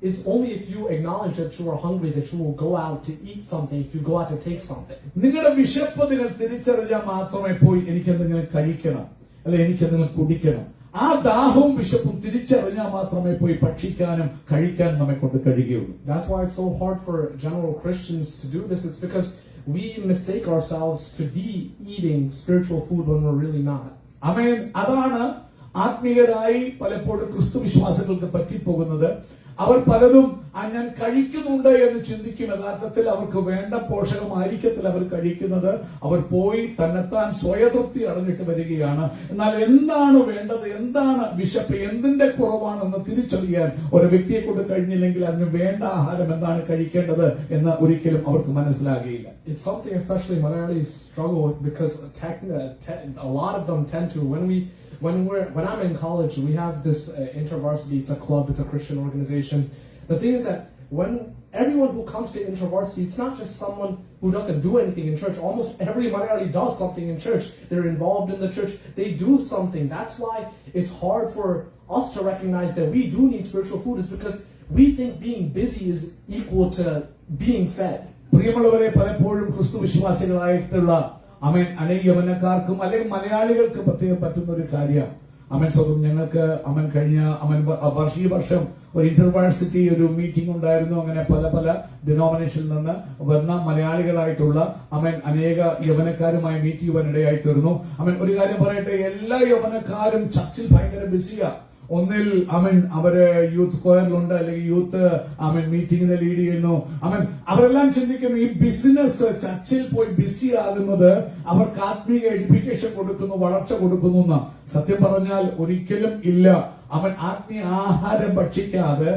it's only if you acknowledge that you are hungry that you will go out to eat something, if you go out to take something. നിങ്ങളുടെ വിശപ്പ് നിങ്ങൾ തിരിച്ചറിഞ്ഞാൽ മാത്രമേ പോയി എനിക്ക് എന്തെങ്കിലും കഴിക്കണം അല്ലെ എനിക്ക് എന്തെങ്കിലും കുടിക്കണം. ആ ദാഹവും വിശപ്പും തിരിച്ചറിഞ്ഞാൽ മാത്രമേ പോയി ഭക്ഷിക്കാനും കഴിക്കാനും നമ്മെ കൊണ്ട് കഴിയുകയുള്ളൂ. That's why it's so hard for general Christians to do this. It's because we mistake ourselves to be eating spiritual food when we're really not. ആമേൻ. അതാണ് ആത്മീയരായി പലപ്പോഴും ക്രിസ്തു വിശ്വാസികൾക്ക് പറ്റിപ്പോകുന്നത്. അവർ പലതും ഞാൻ കഴിക്കുന്നുണ്ട് എന്ന് ചിന്തിക്കും. യഥാർത്ഥത്തിൽ അവർക്ക് വേണ്ട പോഷകമായിരിക്കത്തില്ല അവർ കഴിക്കുന്നത്. അവർ പോയി തന്നെത്താൻ സ്വയതൃപ്തി അടഞ്ഞിട്ട് വരികയാണ്. എന്നാൽ എന്താണ് വേണ്ടത്, എന്താണ് വിശപ്പ്, എന്തിന്റെ കുറവാണെന്ന് തിരിച്ചറിയാൻ ഒരു വ്യക്തിയെ കൊണ്ട് കഴിഞ്ഞില്ലെങ്കിൽ അതിന് വേണ്ട ആഹാരം എന്താണ് കഴിക്കേണ്ടത് എന്ന് ഒരിക്കലും അവർക്ക് മനസ്സിലാകുകയില്ല. It's something especially Malayalis struggle with because a lot of them tend to when I'm in college, we have this InterVarsity. It's a club. It's a Christian organization. The thing is that when everyone who comes to InterVarsity, it's not just someone who doesn't do anything in church. Almost every Malayali does something in church. They're involved in the church. They do something. That's why it's hard for us to recognize that we do need spiritual food, is because we think being busy is equal to being fed. പ്രിയമുള്ളവരെ, പലപ്പോഴും ക്രിസ്തു വിശ്വാസികളായിട്ടുള്ള അനേക യവനക്കാർക്കും അല്ലെങ്കിൽ മലയാളികൾക്ക് പ്രത്യേകം പറ്റുന്ന ഒരു കാര്യം, സ്വന്തം ഞങ്ങൾക്ക് കഴിഞ്ഞ ഈ വർഷം ഒരു ഇന്റർവേഴ്സിറ്റി ഒരു മീറ്റിംഗ് ഉണ്ടായിരുന്നു. അങ്ങനെ പല പല ഡിനോമിനേഷനിൽ നിന്ന് വന്ന മലയാളികളായിട്ടുള്ള അനേക യവനക്കാരുമായി മീറ്റ് ചെയ്യുവാനിടയായി തീർന്നു. ഒരു കാര്യം പറയട്ടെ, എല്ലാ യവനക്കാരും ചർച്ചിൽ ഭയങ്കര ബിസിയാ. ഒന്നിൽ അവര് യൂത്ത് കൊയറിലുണ്ട്, അല്ലെങ്കിൽ യൂത്ത് മീറ്റിംഗിനെ ലീഡ് ചെയ്യുന്നു. അവരെല്ലാം ചിന്തിക്കുന്നു ഈ ബിസിനസ് ചർച്ചിൽ പോയി ബിസി ആകുന്നത് അവർക്ക് ആത്മീയ എഡ്യൂക്കേഷൻ കൊടുക്കുന്നു, വളർച്ച കൊടുക്കുന്നു എന്ന്. സത്യം പറഞ്ഞാൽ ഒരിക്കലും ഇല്ല. ആത്മീയ ആഹാരം ഭക്ഷിക്കാതെ,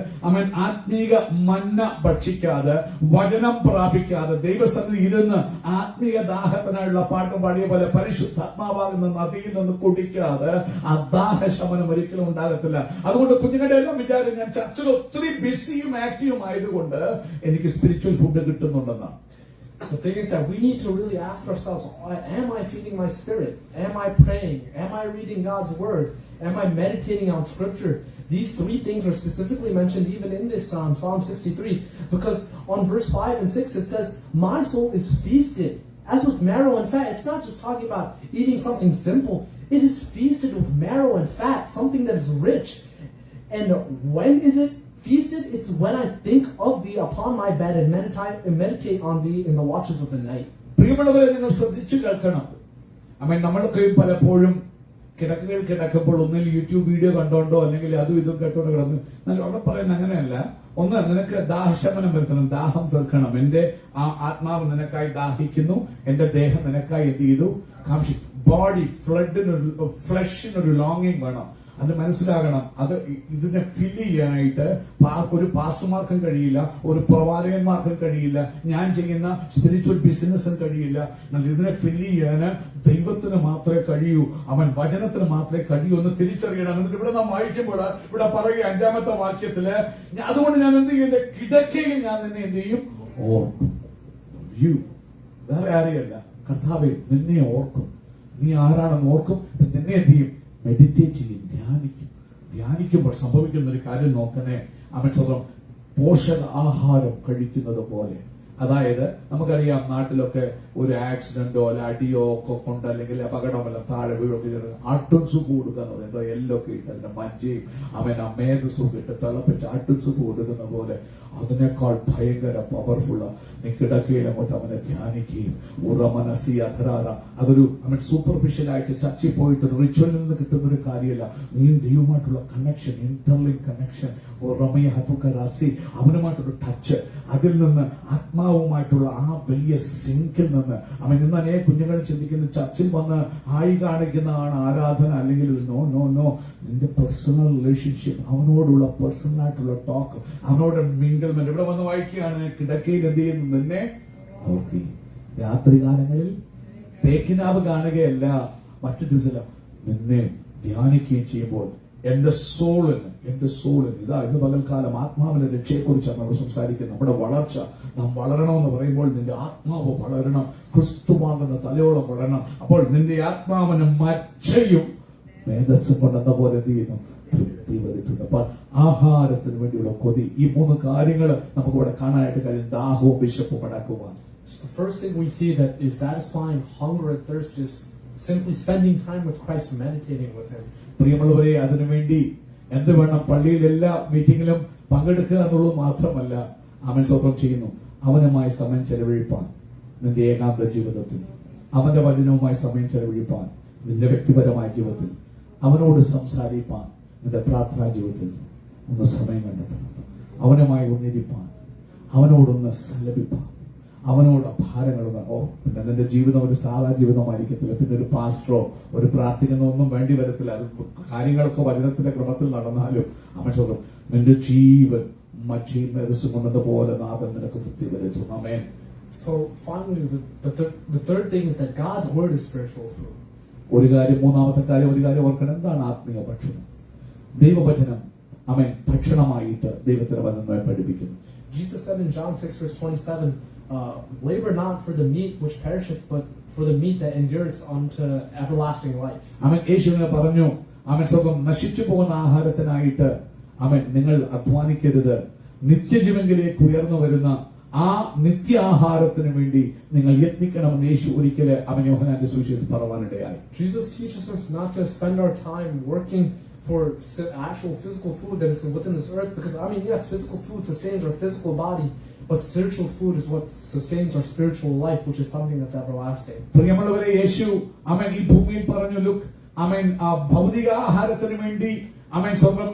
ആത്മീക മന്ന ഭക്ഷിക്കാതെ, വചനം പ്രാപിക്കാതെ, ദൈവസന്നിധി ഇരുന്ന് ആത്മീയ ദാഹത്തിനായുള്ള പാട്ടും പാടിയ പോലെ പരിശുദ്ധാത്മാവാകുന്ന നദിയിൽ നിന്ന് കുടിക്കാതെ ആ ദാഹശമനം ഒരിക്കലും ഉണ്ടാകത്തില്ല. അതുകൊണ്ട് കുഞ്ഞുങ്ങളുടെ എല്ലാം വിചാരം ഞാൻ ചർച്ചിൽ ഒത്തിരി ബിസിയും ആക്റ്റീവും ആയതുകൊണ്ട് എനിക്ക് സ്പിരിച്വൽ ഫുഡ് കിട്ടുന്നുണ്ടെന്നാണ്. The thing is that we need to really ask ourselves, am I feeding my spirit? Am I praying? Am I reading God's word? Am I meditating on scripture? These three things are specifically mentioned even in this Psalm, Psalm 63, because on verse 5 and 6 it says, my soul is feasted as with marrow and fat. It's not just talking about eating something simple. It is feasted with marrow and fat, something that is rich. And when is it feasted? It's when I think of thee upon my bed and meditate on thee in the watches of the night. പ്രിയമുള്ളവരെ, നിങ്ങൾ ശ്രദ്ധിച്ചു കേൾക്കണം. നമ്മളൊക്കെ പലപ്പോഴും കിടക്കുമ്പോൾ ഒന്നിൽ YouTube video കണ്ടോണ്ടോ അല്ലെങ്കിൽ അതും ഇതും കേട്ടോണ്ടോ കിടന്നു. എന്നാൽ അവിടെ പറയുന്നത് അങ്ങനെയല്ല. ഒന്ന്, നിനക്ക് ദാഹശമനം വരുത്തണം, ദാഹം തീർക്കണം. എന്റെ ആത്മാവ് നിനക്കായി ദാഹിക്കുന്നു, എന്റെ ദേഹം നിനക്കായി എന്ത് ചെയ്തു ബോഡി ഫ്ലഷിനൊരു ലോങ്ങിങ് വേണം. അത് മനസ്സിലാകണം. അത് ഇതിനെ ഫില്ല് ചെയ്യാനായിട്ട് ഒരു പാസ്റ്റർമാർക്കും കഴിയില്ല, ഒരു പ്രവാചകന്മാർക്കും കഴിയില്ല, ഞാൻ ചെയ്യുന്ന സ്പിരിച്വൽ ബിസിനസ്സിന് കഴിയില്ല. ഇതിനെ ഫില്ല് ചെയ്യാൻ ദൈവത്തിന് മാത്രമേ കഴിയൂ, വചനത്തിന് മാത്രമേ കഴിയൂ എന്ന് തിരിച്ചറിയണം. എന്നിട്ട് ഇവിടെ നാം വായിക്കുമ്പോൾ ഇവിടെ പറയുക 5-ാമത്തെ വാക്യത്തില്, അതുകൊണ്ട് ഞാൻ എന്ത് ചെയ്യും, കിടക്കയിൽ ഞാൻ നിന്നെ എന്ത് ചെയ്യും, വേറെ ആരെയല്ല, കർത്താവേ നിന്നെ ഓർക്കും. നീ ആരാണെന്ന് ഓർക്കും, നിന്നെ എന്ത് ചെയ്യും, മെഡിറ്റേറ്റ് ചെയ്യും, ധ്യാനിക്കുമ്പോൾ സംഭവിക്കുന്ന ഒരു കാര്യം നോക്കണേ. സ്വന്തം പോഷക ആഹാരം കഴിക്കുന്നത് പോലെ. അതായത് നമുക്കറിയാം, നാട്ടിലൊക്കെ ഒരു ആക്സിഡന്റോ അല്ല അടിയോ ഒക്കെ കൊണ്ട് അല്ലെങ്കിൽ അപകടമല്ല താഴെ വീഴൊക്കെ ആട്ടും സൂപ്പ് കൊടുക്കുക എന്ന് പറയുന്നത് എല്ലൊക്കെ ഇട്ട് അതിന്റെ മഞ്ചയും ആ മേധസ്സും ഇട്ട് തിളപ്പിച്ച് ആട്ടും സൂപ്പ് കൊടുക്കുന്ന പോലെ അതിനേക്കാൾ ഭയങ്കര പവർഫുള്ള നീ കിടക്കയിൽ അങ്ങോട്ട് അവനെ ധ്യാനിക്കുകയും ഉറമനസി അധരാറ. അതൊരു സൂപ്പർഫിഷ്യൽ ആയിട്ട് ചർച്ചി പോയിട്ട് റിച്വലിൽ നിന്ന് കിട്ടുന്ന ഒരു കാര്യമല്ല. നീ ദൈവമായിട്ടുള്ള കണക്ഷൻ, ഇന്റർലിങ്ക് കണക്ഷൻ, റമയ ഹതുക്കരാസി, അവനുമായിട്ടൊരു ടച്ച്, അതിൽ നിന്ന് ആത്മാവുമായിട്ടുള്ള ആ വലിയ സിങ്കിൽ നിന്ന് ഇന്ന് അനേക കുഞ്ഞുങ്ങൾ ചിന്തിക്കുന്ന ചർച്ചിൽ വന്ന് ആയി കാണിക്കുന്നതാണ് ആരാധന, അല്ലെങ്കിൽ നോ നിന്റെ പേഴ്സണൽ റിലേഷൻഷിപ്പ്, അവനോടുള്ള പേഴ്സണൽ ആയിട്ടുള്ള ടോക്ക്, അവനോട് മിങ്കിൾമെന്റ്. ഇവിടെ വന്ന് വായിക്കുകയാണ്, കിടക്കയിൽ എന്ത് ചെയ്യുന്നു, നിന്നെ ഓർക്കി. രാത്രി കാലങ്ങളിൽ തേക്കിനാവ് കാണുകയല്ല, മറ്റു ദിവസം നിന്നെ ധ്യാനിക്കുകയും ചെയ്യുമ്പോൾ എന്റെ സോളിന് ഇതാ ഇന്ന് പകൽക്കാലം ആത്മാവിന്റെ രക്ഷയെക്കുറിച്ചാണ് നമ്മൾ സംസാരിക്കുന്നത്. നമ്മുടെ വളർച്ച, നാം വളരണമെന്ന് പറയുമ്പോൾ നിന്റെ ആത്മാവ് വളരണം, ക്രിസ്തുവാകുന്ന തലയോളം വളരണം. അപ്പോൾ നിന്റെ ആത്മാവിന് മച്ചയും മേധസ്സും കൊണ്ടെന്ന പോലെ എന്ത് ചെയ്യുന്നു? തൃപ്തി വരുത്തുന്നു. അപ്പോൾ ആഹാരത്തിന് വേണ്ടിയുള്ള കൊതി, ഈ 3 കാര്യങ്ങൾ നമുക്ക് ഇവിടെ കാണാനായിട്ട് കഴിയും. ദാഹവും വിശപ്പും അടക്കുവാൻ. The first thing we see that is satisfying hunger and thirst is simply spending time with Christ, meditating with Him. പ്രിയമുള്ളവരെ, അതിനുവേണ്ടി എന്ത് വേണം? പള്ളിയിൽ എല്ലാ മീറ്റിംഗിലും പങ്കെടുക്കുക എന്നുള്ളത് മാത്രമല്ല, അവൻ സ്വന്തം ചെയ്യുന്നു. അവനുമായി സമയം ചെലവഴിപ്പാൻ നിന്റെ ഏകാന്ത ജീവിതത്തിൽ, അവന്റെ വചനവുമായി സമയം ചെലവഴിപ്പാൻ നിന്റെ വ്യക്തിപരമായ ജീവിതത്തിൽ, അവനോട് സംസാരിപ്പാൻ നിന്റെ പ്രാർത്ഥനാ ജീവിതത്തിൽ ഒന്ന് സമയം കണ്ടെത്തണം. അവനുമായി ഒന്നിരിപ്പാൻ, അവനോടൊന്ന് സല്ലപിപ്പാൻ, അവനോട് ഭാരങ്ങളൊന്ന്. പിന്നെ നിന്റെ ജീവിതം ഒരു സാധാ ജീവിതമായിരിക്കത്തില്ല. പിന്നെ ഒരു പാസ്റ്ററോ ഒരു പ്രാർത്ഥിക്കുന്നോ ഒന്നും വേണ്ടി വരത്തില്ല. അത് കാര്യങ്ങളൊക്കെ വചനത്തിന്റെ ക്രമത്തിൽ നടന്നാലും അവൻ സ്വന്തം നിന്റെ ജീവൻ മച്ചയും മേധസ്സും കൊണ്ടതുപോലെ നാഥൻ നിനക്ക് തൃപ്തി വരുത്തും. ആമേൻ. So finally, the third thing is that God's word is spiritual food. മൂന്നാമത്തെ കാര്യം ഓർക്കണം. എന്താണ് ആത്മീയ ഭക്ഷണം? ദൈവവചനം അവൻ ഭക്ഷണമായിട്ട് ദൈവത്തിന്റെ വചനമായി പഠിപ്പിക്കുന്നു. Jesus said in John 6:27, labor not for the meat which perisheth, but for the meat that endureth unto everlasting life. അവൻ യേശുവിനെ പറഞ്ഞു, അവൻ സ്വന്തം നശിച്ചു പോകുന്ന ആഹാരത്തിനായിട്ട് അവൻ നിങ്ങൾ അധ്വാനിക്കരുത്, നിത്യജീവനിലേക്ക് ഉയർന്നു വരുന്ന ആ നിത്യാഹാരത്തിന് വേണ്ടി നിങ്ങൾ യത്നിക്കണമെന്ന് യേശു ഒരിക്കല് അവൻ യോഹന്നാന്റെ സുവിശേഷത്തിൽ പറയാനിടയായി. Jesus teaches us not to spend our time working for actual physical food that is within this earth, because yes, physical food sustains our physical body, but spiritual food is what sustains our spiritual life, which is something that's everlasting. പ്രിയമുള്ളവരെ, യേശു അവൻ ഈ ഭൂമിയിൽ പറഞ്ഞു, look, അവൻ ഭൗതിക ആഹാരത്തിന് വേണ്ടി അവൻ സ്വന്തം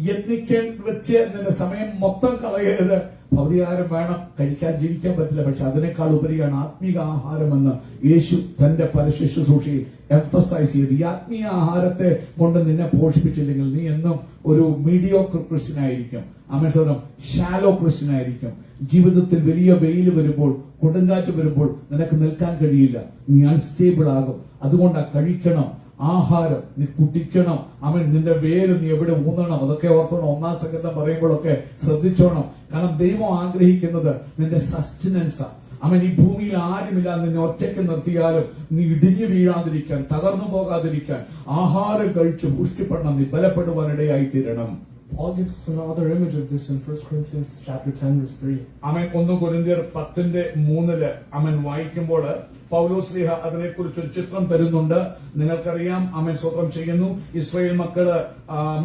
യത്നിക്കാൻ വെച്ച് നിന്റെ സമയം മൊത്തം കളയരുത്. ഭൗതികാഹാരം വേണം, കഴിക്കാൻ ജീവിക്കാൻ പറ്റില്ല, പക്ഷെ അതിനേക്കാൾ ഉപരിയാണ് ആത്മീക ആഹാരമെന്ന് യേശു തന്റെ പരശുശ്രൂഷയിൽ എംഫസൈസ് ചെയ്ത്. ഈ ആത്മീയ ആഹാരത്തെ കൊണ്ട് നിന്നെ പോഷിപ്പിച്ചില്ലെങ്കിൽ നീ എന്നും ഒരു മീഡിയോക്കർ ക്രിസ്ത്യൻ ആയിരിക്കും. അവൻ ഷാലോ ക്രിസ്ത്യൻ ആയിരിക്കും. ജീവിതത്തിൽ വലിയ വെയിൽ വരുമ്പോൾ, കൊടുങ്കാറ്റ് വരുമ്പോൾ നിനക്ക് നിൽക്കാൻ കഴിയില്ല, നീ അൺസ്റ്റേബിൾ ആകും. അതുകൊണ്ട് കഴിക്കണം, ആഹാരം നീ കുടിക്കണം. അവൻ നിന്റെ വേര് നീ എവിടെ ഊന്നണം, അതൊക്കെ ഓർത്തോണം. 1-ാം സംഗീതം പറയുമ്പോഴൊക്കെ ശ്രദ്ധിച്ചോണം. കാരണം ദൈവം ആഗ്രഹിക്കുന്നത് നിന്റെ സസ്റ്റനൻസാ. അവൻ ഈ ഭൂമിയിൽ ആരുമില്ല, നിന്നെ ഒറ്റയ്ക്ക് നിർത്തിയാലും നീ ഇടിഞ്ഞു വീഴാതിരിക്കാൻ, തകർന്നു പോകാതിരിക്കാൻ ആഹാരം കഴിച്ച് പുഷ്ടിപ്പെടണം, നീ ബലപ്പെടുവാനിടയായി തീരണം. Paul gives us another image of this in 1 Corinthians chapter 10 verse 3. അവൻ 1 കൊരിന്ത്യർ 10:3 അവൻ വായിക്കുമ്പോൾ പൗലോസ്ലീഹ അതിനെക്കുറിച്ച് ഒരു ചിത്രം തരുന്നുണ്ട്. നിങ്ങൾക്കറിയാം, അവൻ സ്വതന്ത്രം ചെയ്യുന്നു. ഇസ്രായേൽ മക്കള്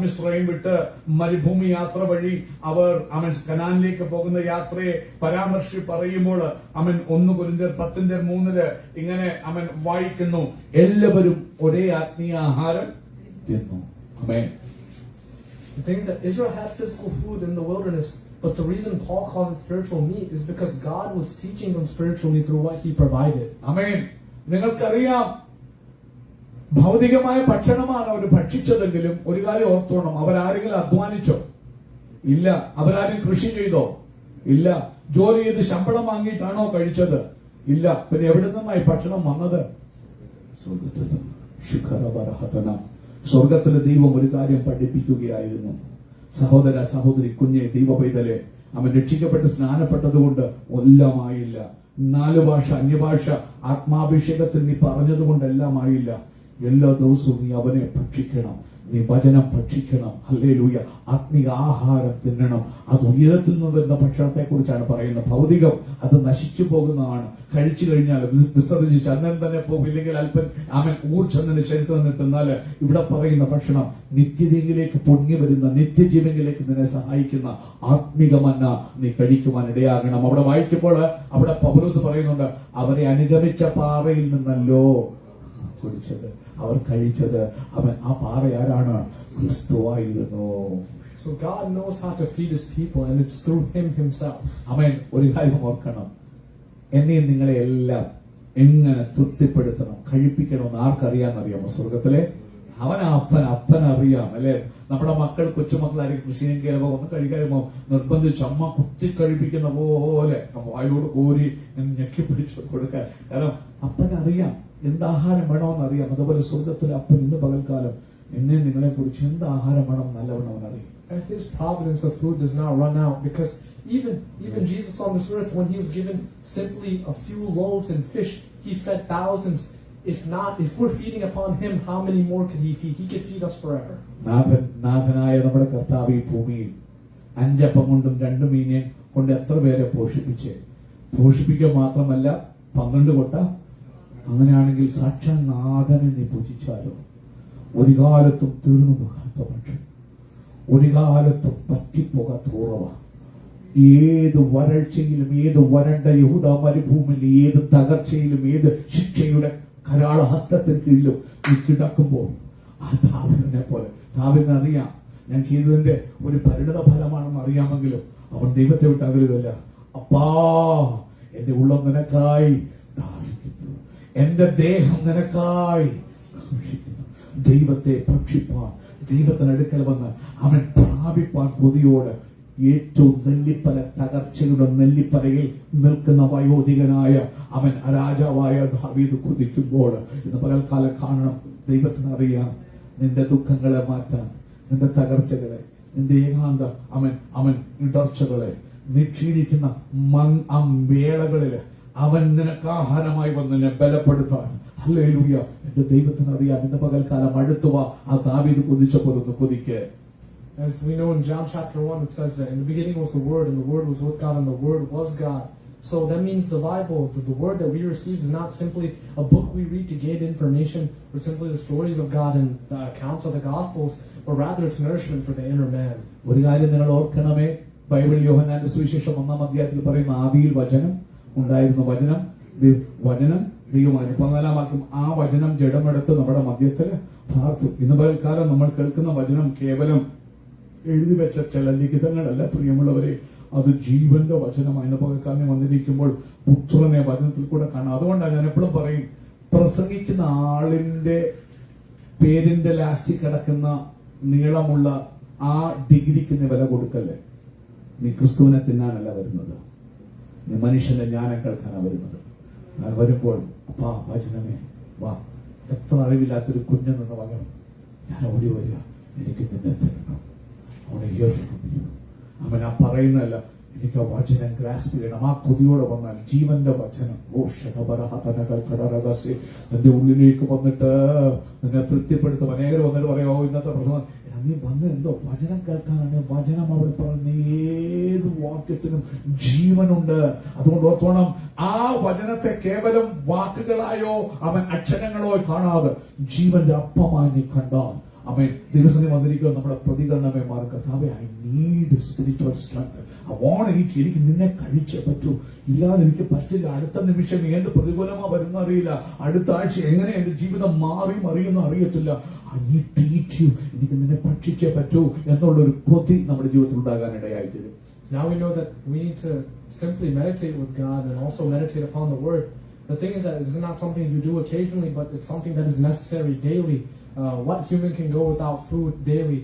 മിസ്രയീം വിട്ട് മരുഭൂമി യാത്ര വഴി അവൻ കനാനിലേക്ക് പോകുന്ന യാത്രയെ പരാമർശി പറയുമ്പോൾ അവൻ 1 കൊരിന്ത്യർ 10:3 ഇങ്ങനെ അവൻ വായിക്കുന്നു, എല്ലാവരും ഒരേ ആത്മീയ ആഹാരം തിന്നു. ആമേൻ. The thing is that Israel had physical food in the wilderness, but the reason Paul calls it spiritual meat is because God was teaching them spiritually through what He provided. ആമേൻ. നിങ്ങൾക്കറിയാം, ഭൗതികമായ ഭക്ഷണമാണ് അവർ ഭക്ഷിച്ചതെങ്കിലും ഒരു കാര്യം ഓർത്തോണം, അവരാരെങ്കിലും അധ്വാനിച്ചോ? ഇല്ല. അവരാരും കൃഷി ചെയ്തോ? ഇല്ല. ജോലി ചെയ്ത് ശമ്പളം വാങ്ങിയിട്ടാണോ കഴിച്ചത്? ഇല്ല. പിന്നെ എവിടെ നിന്നായി ഭക്ഷണം വന്നത്? സ്വർഗത്തിൽ നിന്ന്. സ്വർഗത്തിലെ ദൈവം ഒരു കാര്യം പഠിപ്പിക്കുകയായിരുന്നു. സഹോദര സഹോദരി, കുഞ്ഞെ, ദൈവ പൈതലെ, അവൻ രക്ഷിക്കപ്പെട്ട് സ്നാനപ്പെട്ടതുകൊണ്ട് എല്ലാമായില്ല. 4 ഭാഷ അന്യഭാഷ ആത്മാഭിഷേകത്തിൽ നീ പറഞ്ഞതുകൊണ്ടെല്ലാം ആയില്ല. എല്ലാ ദിവസവും നീ അവനെ ഭക്ഷിക്കണം, നീ വചനം ഭക്ഷിക്കണം. ഹല്ലേലൂയ. ആത്മീയ ആഹാരം തിന്നണം. അത് ഉയരത്തിൽ നിന്ന് വരുന്ന ഭക്ഷണത്തെ കുറിച്ചാണ് പറയുന്നത്. ഭൗതികം അത് നശിച്ചു പോകുന്നതാണ്. കഴിച്ചു കഴിഞ്ഞാൽ വിസർജിച്ച് അന്നേരം തന്നെ പോകും, ഇല്ലെങ്കിൽ അല്പം അവൻ ഊർജ്ജം നിന്റെ ശരീരത്തിൽ നിന്നിട്ടെന്നാൽ ഇവിടെ പറയുന്ന ഭക്ഷണം നിത്യതയിലേക്ക് പൊങ്ങി വരുന്ന, നിത്യജീവനിലേക്ക് നിന്നെ സഹായിക്കുന്ന ആത്മീക മന്ന നീ കഴിക്കുവാൻ ഇടയാകണം. അവിടെ വായിക്കുമ്പോൾ അവിടെ പൗലോസ് പറയുന്നുണ്ട്, അവരെ അനുഗമിച്ച പാറയിൽ നിന്നല്ലോ കുടിച്ചത്, അവർ കഴിച്ചത്. അവൻ ആ പാറ ആരാണ്? ക്രിസ്തുവായിരുന്നു. So God knows how to feed His people, and it's through Him Himself. അവൻ ഒരു കാര്യം ഓർക്കണം, എന്നെയും നിങ്ങളെ എല്ലാം എങ്ങനെ തൃപ്തിപ്പെടുത്തണം, കഴിപ്പിക്കണമെന്ന് ആർക്കറിയാമെന്നറിയാമോ? സ്വർഗത്തിലെ അപ്പനറിയാം, അല്ലെ? നമ്മുടെ മക്കൾ, കൊച്ചുമക്കളായിരിക്കും കൃഷിയെങ്കിൽ ഒന്ന് കഴിക്കാമോ നിർബന്ധിച്ച് അമ്മ കുത്തി കഴിപ്പിക്കുന്ന പോലെ വായിലോട് കോരി ഞെക്കി പിടിച്ചു കൊടുക്കാൻ. കാരണം അപ്പനറിയാം എന്താഹാരം വേണമെന്നറിയാം. അതുപോലെ സ്വർഗത്തിലെ അപ്പൻ ഇന്ന് പകൽക്കാലം എന്നെ നിങ്ങളെ കുറിച്ച് എന്ത് ആഹാരം വേണം നല്ലവണ്ണം അവൻ അറിയും. And his providence of food does not run out, because even Jesus on this earth, when he was given simply a few loaves and fish, he fed thousands. If we're feeding upon him, how many more could he feed? He could feed us forever. നാഥനായ നമ്മുടെ കർത്താവ് ഈ ഭൂമിയിൽ 5 അപ്പം കൊണ്ടും 2 മീനെ കൊണ്ട് എത്ര പേരെ പോഷിപ്പിക്കുക മാത്രമല്ല 12 കൊട്ട. അങ്ങനെയാണെങ്കിൽ സാക്ഷാൽ നാഥനെ നീ പൂജിച്ചാലോ ഒരു കാലത്തും തീർന്നു പോകാത്ത പക്ഷം, ഒരു കാലത്തും പറ്റിപ്പോകാത്ത ഉറവ, ഏത് വരൾച്ചയിലും ഏത് വരണ്ട യഹൂദ മരുഭൂമിയിൽ ഏത് തകർച്ചയിലും ഏത് ശിക്ഷയുടെ കരാള ഹസ്തത്തിന് കീഴിലും നീ കിടക്കുമ്പോൾ ആ ദാവീദിനെ പോലെ, ദാവീദിനെ അറിയാം ഞാൻ ചെയ്തതിന്റെ ഒരു പരിണിത ഫലമാണെന്ന് അറിയാമെങ്കിലും അവൻ ദൈവത്തെ വിട്ട് അകലുകയല്ല. അപ്പാ, എന്റെ ഉള്ളം നിനക്കായി ദാഹിക്കുന്നു, എന്റെ ദേഹം നിനക്കായി ദൈവത്തെ ഭക്ഷിപ്പാൻ, ദൈവത്തിനടുക്കൽ വന്ന് അവൻ പ്രാപിപ്പാൻ കൊതിയോട് ഏറ്റവും നെല്ലിപ്പല തകർച്ചയുടെ നെല്ലിപ്പലയിൽ നിൽക്കുന്ന വയോധികനായ അവൻ രാജാവായ ദാവീദ് കുതിക്കുമ്പോൾ ഇന്ന് പകൽക്കാലം കാണണം. ദൈവത്തിനറിയാം നിന്റെ ദുഃഖങ്ങളെ മാറ്റാൻ, നിന്റെ തകർച്ചകളെ, നിന്റെ ഏകാന്ത അവൻ ഇടർച്ചകളെ, നീ ക്ഷീണിക്കുന്ന ആ വേളകളില് അവൻ നിനക്ക് ആഹാരമായി വന്ന് നിന്നെ ബലപ്പെടുത്താൻ. ഹല്ലേലൂയ. എന്റെ ദൈവത്തിനറിയാം ഇന്ന് പകൽക്കാലം അടുത്തുവാ ആ ദാവീദ് കുതിച്ചപ്പോൾ ഒന്ന് കുതിക്ക്. As we know in John chapter 1, it says that in the beginning was the Word, and the Word was with God, and the Word was God. So that means the Bible, the Word that we receive, is not simply a book we read to gain information, or simply the stories of God and the accounts of the Gospels, but rather it's nourishment for the inner man. ഒരു കാര്യം നിങ്ങൾ ഓർക്കണമേ, Bible യോഹന്നാന്റെ സുവിശേഷം 1-ാം അധ്യായത്തിൽ പറയുന്ന ആദിയിൽ വചനം ഉണ്ടായിരുന്ന, വചനം ദൈവമായിരുന്നു. 14-ാം വാക്യം, ആ വചനം ജഡമെടുത്ത് നമ്മുടെ മധ്യത്തിൽ പാർത്തു. ഇന്ന് പകൽക്കാലം നമ്മൾ കേൾക്കുന്ന വചനം കേവലം എഴുതി വെച്ച ചില ലിഖിതങ്ങളല്ല പ്രിയമുള്ളവരെ, അത് ജീവന്റെ വചനമായി. ഇന്ന് പകൽക്കാലം വന്നിരിക്കുമ്പോൾ പുത്രനെ വചനത്തിൽ കൂടെ കാണാം. അതുകൊണ്ടാണ് ഞാൻ എപ്പോഴും പറയും, പ്രസംഗിക്കുന്ന ആളിന്റെ പേരിന്റെ ലാസ്റ്റിൽ കിടക്കുന്ന നീളമുള്ള ആ ഡിഗ്രിക്ക് നീ വില കൊടുക്കല്ലേ. നീ ക്രിസ്തുവിനെ തിന്നാനല്ല വരുന്നത്, നീ മനുഷ്യന്റെ ജ്ഞാനം കേൾക്കാനാണ് വരുന്നത്. ഞാൻ വരുമ്പോൾ അപ്പാ വചനമേ വാ, എത്ര അറിവില്ലാത്തൊരു കുഞ്ഞെന്ന് പകരം ഞാൻ ഓടി വരിക, എനിക്ക് നിന്നെ തരണം. അവൻ ആ പറയുന്നതല്ല, എനിക്ക് ആ വചനം ഗ്രാസ്പ് ചെയ്യണം. ആ കൊതിയോടെ വന്നാൽ ജീവന്റെ വചനം നിന്റെ ഉള്ളിലേക്ക് വന്നിട്ട് നിന്നെ തൃപ്തിപ്പെടുത്തും. അനേകർ വന്നിട്ട് പറയാം, ഇന്നത്തെ പ്രസംഗം നീ വന്ന് എന്തോ വചനം കേൾക്കാനാണ്. വചനം അവിടെ പറയുന്ന ഏത് വാക്യത്തിനും ജീവനുണ്ട്. അതുകൊണ്ട് ഓർത്തോണം, ആ വചനത്തെ കേവലം വാക്കുകളായോ അവൻ അക്ഷരങ്ങളോ കാണാതെ ജീവന്റെ അപ്പമായി നീ കണ്ടാൽ അവൻ ദിവസം വന്നിരിക്കുക നമ്മുടെ പ്രതികരണമേ മാറും. കർത്താവേ, ഐ നീഡ് സ്പിരിച്വൽ സ്ട്രെങ്ത്. എനിക്ക് നിന്നെ കഴിച്ചേ പറ്റൂ, ഇല്ലാതെ എനിക്ക് പറ്റില്ല. അടുത്ത നിമിഷം ഏത് പ്രതികൂലമാ വരുന്ന അറിയില്ല, അടുത്ത ആഴ്ച എങ്ങനെ എന്റെ ജീവിതം മാറി മറിയുന്ന അറിയത്തില്ല. I need to eat you, എനിക്ക് നിന്നെ ഭക്ഷിച്ചേ പറ്റൂ എന്നുള്ളൊരു കൊതി നമ്മുടെ ജീവിതത്തിൽ ഉണ്ടാകാനിടയായി തീരും. Now we know that we need to simply meditate with God and also meditate upon the Word. The thing is that it's not something you do occasionally, but it's something that is necessary daily. What human can go without food daily?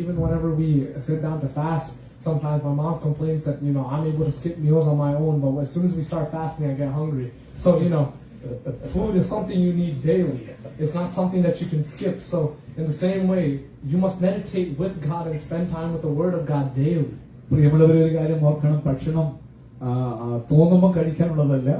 Even whenever we sit down to fast, sometimes my mom complains that, I'm able to skip meals on my own, but as soon as we start fasting, I get hungry. So, food is something you need daily. It's not something that you can skip. So, in the same way, you must meditate with God and spend time with the Word of God daily. പ്രിയമുള്ളവരെ, ഒരു കാര്യം ഓർക്കണം, ഭക്ഷണം തോന്നുമ്പോൾ കഴിക്കാനുള്ളതല്ല.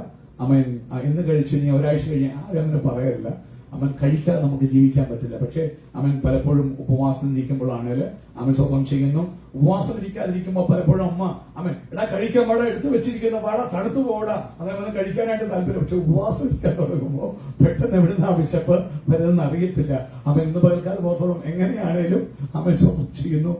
അവൻ ഇന്ന് കഴിച്ചു ഇനി ഒരാഴ്ച കഴിഞ്ഞാൽ ആരും അങ്ങനെ പറയല്ല. അവൻ കഴിക്കാതെ നമുക്ക് ജീവിക്കാൻ പറ്റില്ല. പക്ഷെ അവൻ പലപ്പോഴും ഉപവാസം ഇരിക്കുമ്പോഴാണേല് അവൻ സ്വന്തം ചെയ്യുന്നു. ഉപവാസം ഇരിക്കാതിരിക്കുമ്പോൾ പലപ്പോഴും അമ്മ അവൻ കഴിക്കാൻ പാടാ എടുത്തു വെച്ചിരിക്കുന്ന പാടാ തണുത്തു പോടാ, അതേപോലെ കഴിക്കാനായിട്ട് താല്പര്യം. പക്ഷെ ഉപവാസം ഇരിക്കാൻ തുടങ്ങുമ്പോൾ പെട്ടെന്ന് എവിടുന്ന ആ വിശപ്പ് വരുന്നെന്ന് അറിയത്തില്ല. അവൻ ഇന്ന് പകൽക്കാലം ബോധവും എങ്ങനെയാണേലും അവൻ സ്വന്തം ചെയ്യുന്നു.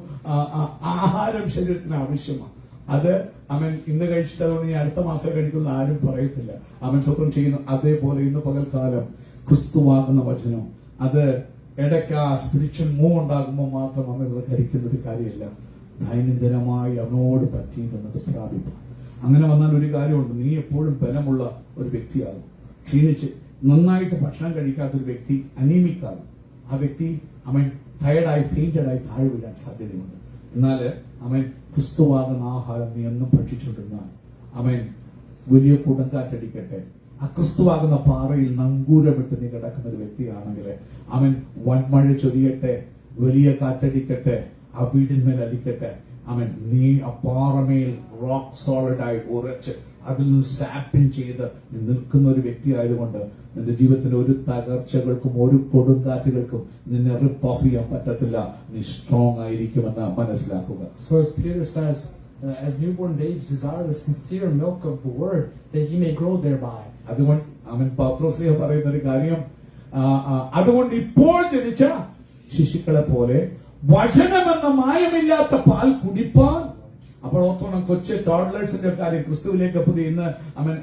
ആഹാരം ശരീരത്തിന് ആവശ്യമാണ്. അത് അവൻ ഇന്ന് കഴിച്ചിട്ട് അതുകൊണ്ട് ഇനി അടുത്ത മാസം കഴിക്കുന്ന ആരും പറയത്തില്ല. അവൻ സ്വന്തം ചെയ്യുന്നു. അതേപോലെ ഇന്ന് പകൽക്കാലം ക്രിസ്തുവാകുന്ന വചനം അത് ഇടയ്ക്ക് ആ സ്പിരിച്വൽ മൂവ് ഉണ്ടാകുമ്പോൾ മാത്രം അവനത് ധരിക്കുന്ന ഒരു കാര്യമല്ല. ദൈനംദിനമായി അവനോട് പറ്റിയിരുന്നത് പ്രാപിപ്പാൻ. അങ്ങനെ വന്നാൽ ഒരു കാര്യമുണ്ട്, നീ എപ്പോഴും ബലമുള്ള ഒരു വ്യക്തിയാകും. ക്ഷീണിച്ച് നന്നായിട്ട് ഭക്ഷണം കഴിക്കാത്തൊരു വ്യക്തി അനീമിക്കാകും. ആ വ്യക്തി അവൻ ടയർഡായി ഫെയിന്റഡായി താഴെ വീഴാൻ സാധ്യതയുണ്ട്. എന്നാൽ അവൻ ക്രിസ്തുവാകുന്ന ആഹാരം നീ എന്നും ഭക്ഷിച്ചുകൊണ്ടിരുന്നാൽ അവൻ വലിയ കൊടുങ്കാറ്റടിക്കട്ടെ, ആ ക്രിസ്തുവാകുന്ന പാറയിൽ നങ്കൂരമിട്ട് നീ കിടക്കുന്ന ഒരു വ്യക്തിയാണെങ്കിൽ അവൻ വൻമഴ ചൊരിയട്ടെ, വലിയ കാറ്റടിക്കട്ടെ, ആ വീടിന്മേൽ അടിക്കട്ടെ, അവൻ നീ ആ പാറമേൽ റോക്ക് സോളിഡായി ഉറച്ച് അതിൽ നിന്ന് സാപ്പിൻ ചെയ്ത് നീ നിൽക്കുന്ന ഒരു വ്യക്തി ആയതുകൊണ്ട് നിന്റെ ജീവിതത്തിലെ ഒരു തകർച്ചകൾക്കും ഒരു കൊടുങ്കാറ്റുകൾക്കും നിന്നെ റിപ്പ് ഓഫ് ചെയ്യാൻ പറ്റത്തില്ല. നീ സ്ട്രോങ് ആയിരിക്കുമെന്ന് മനസ്സിലാക്കുക. So as Peter says, as newborn babes desire the sincere milk of the word, that he may grow thereby. അതുകൊണ്ട് അവൻ പത്രോസ് പറയുന്ന ഒരു കാര്യം, അതുകൊണ്ട് ഇപ്പോൾ ജനിച്ച ശിശുക്കളെ പോലെ വചനമെന്ന മായമില്ലാത്ത പാൽ കുടിപ്പാൻ. അപ്പോൾ ഓർത്തോണം, കൊച്ചു ടോഡ്ലേഴ്സിന്റെ കാര്യം ക്രിസ്തുവിലേക്ക് പുതിയ ഇന്ന് അവൻ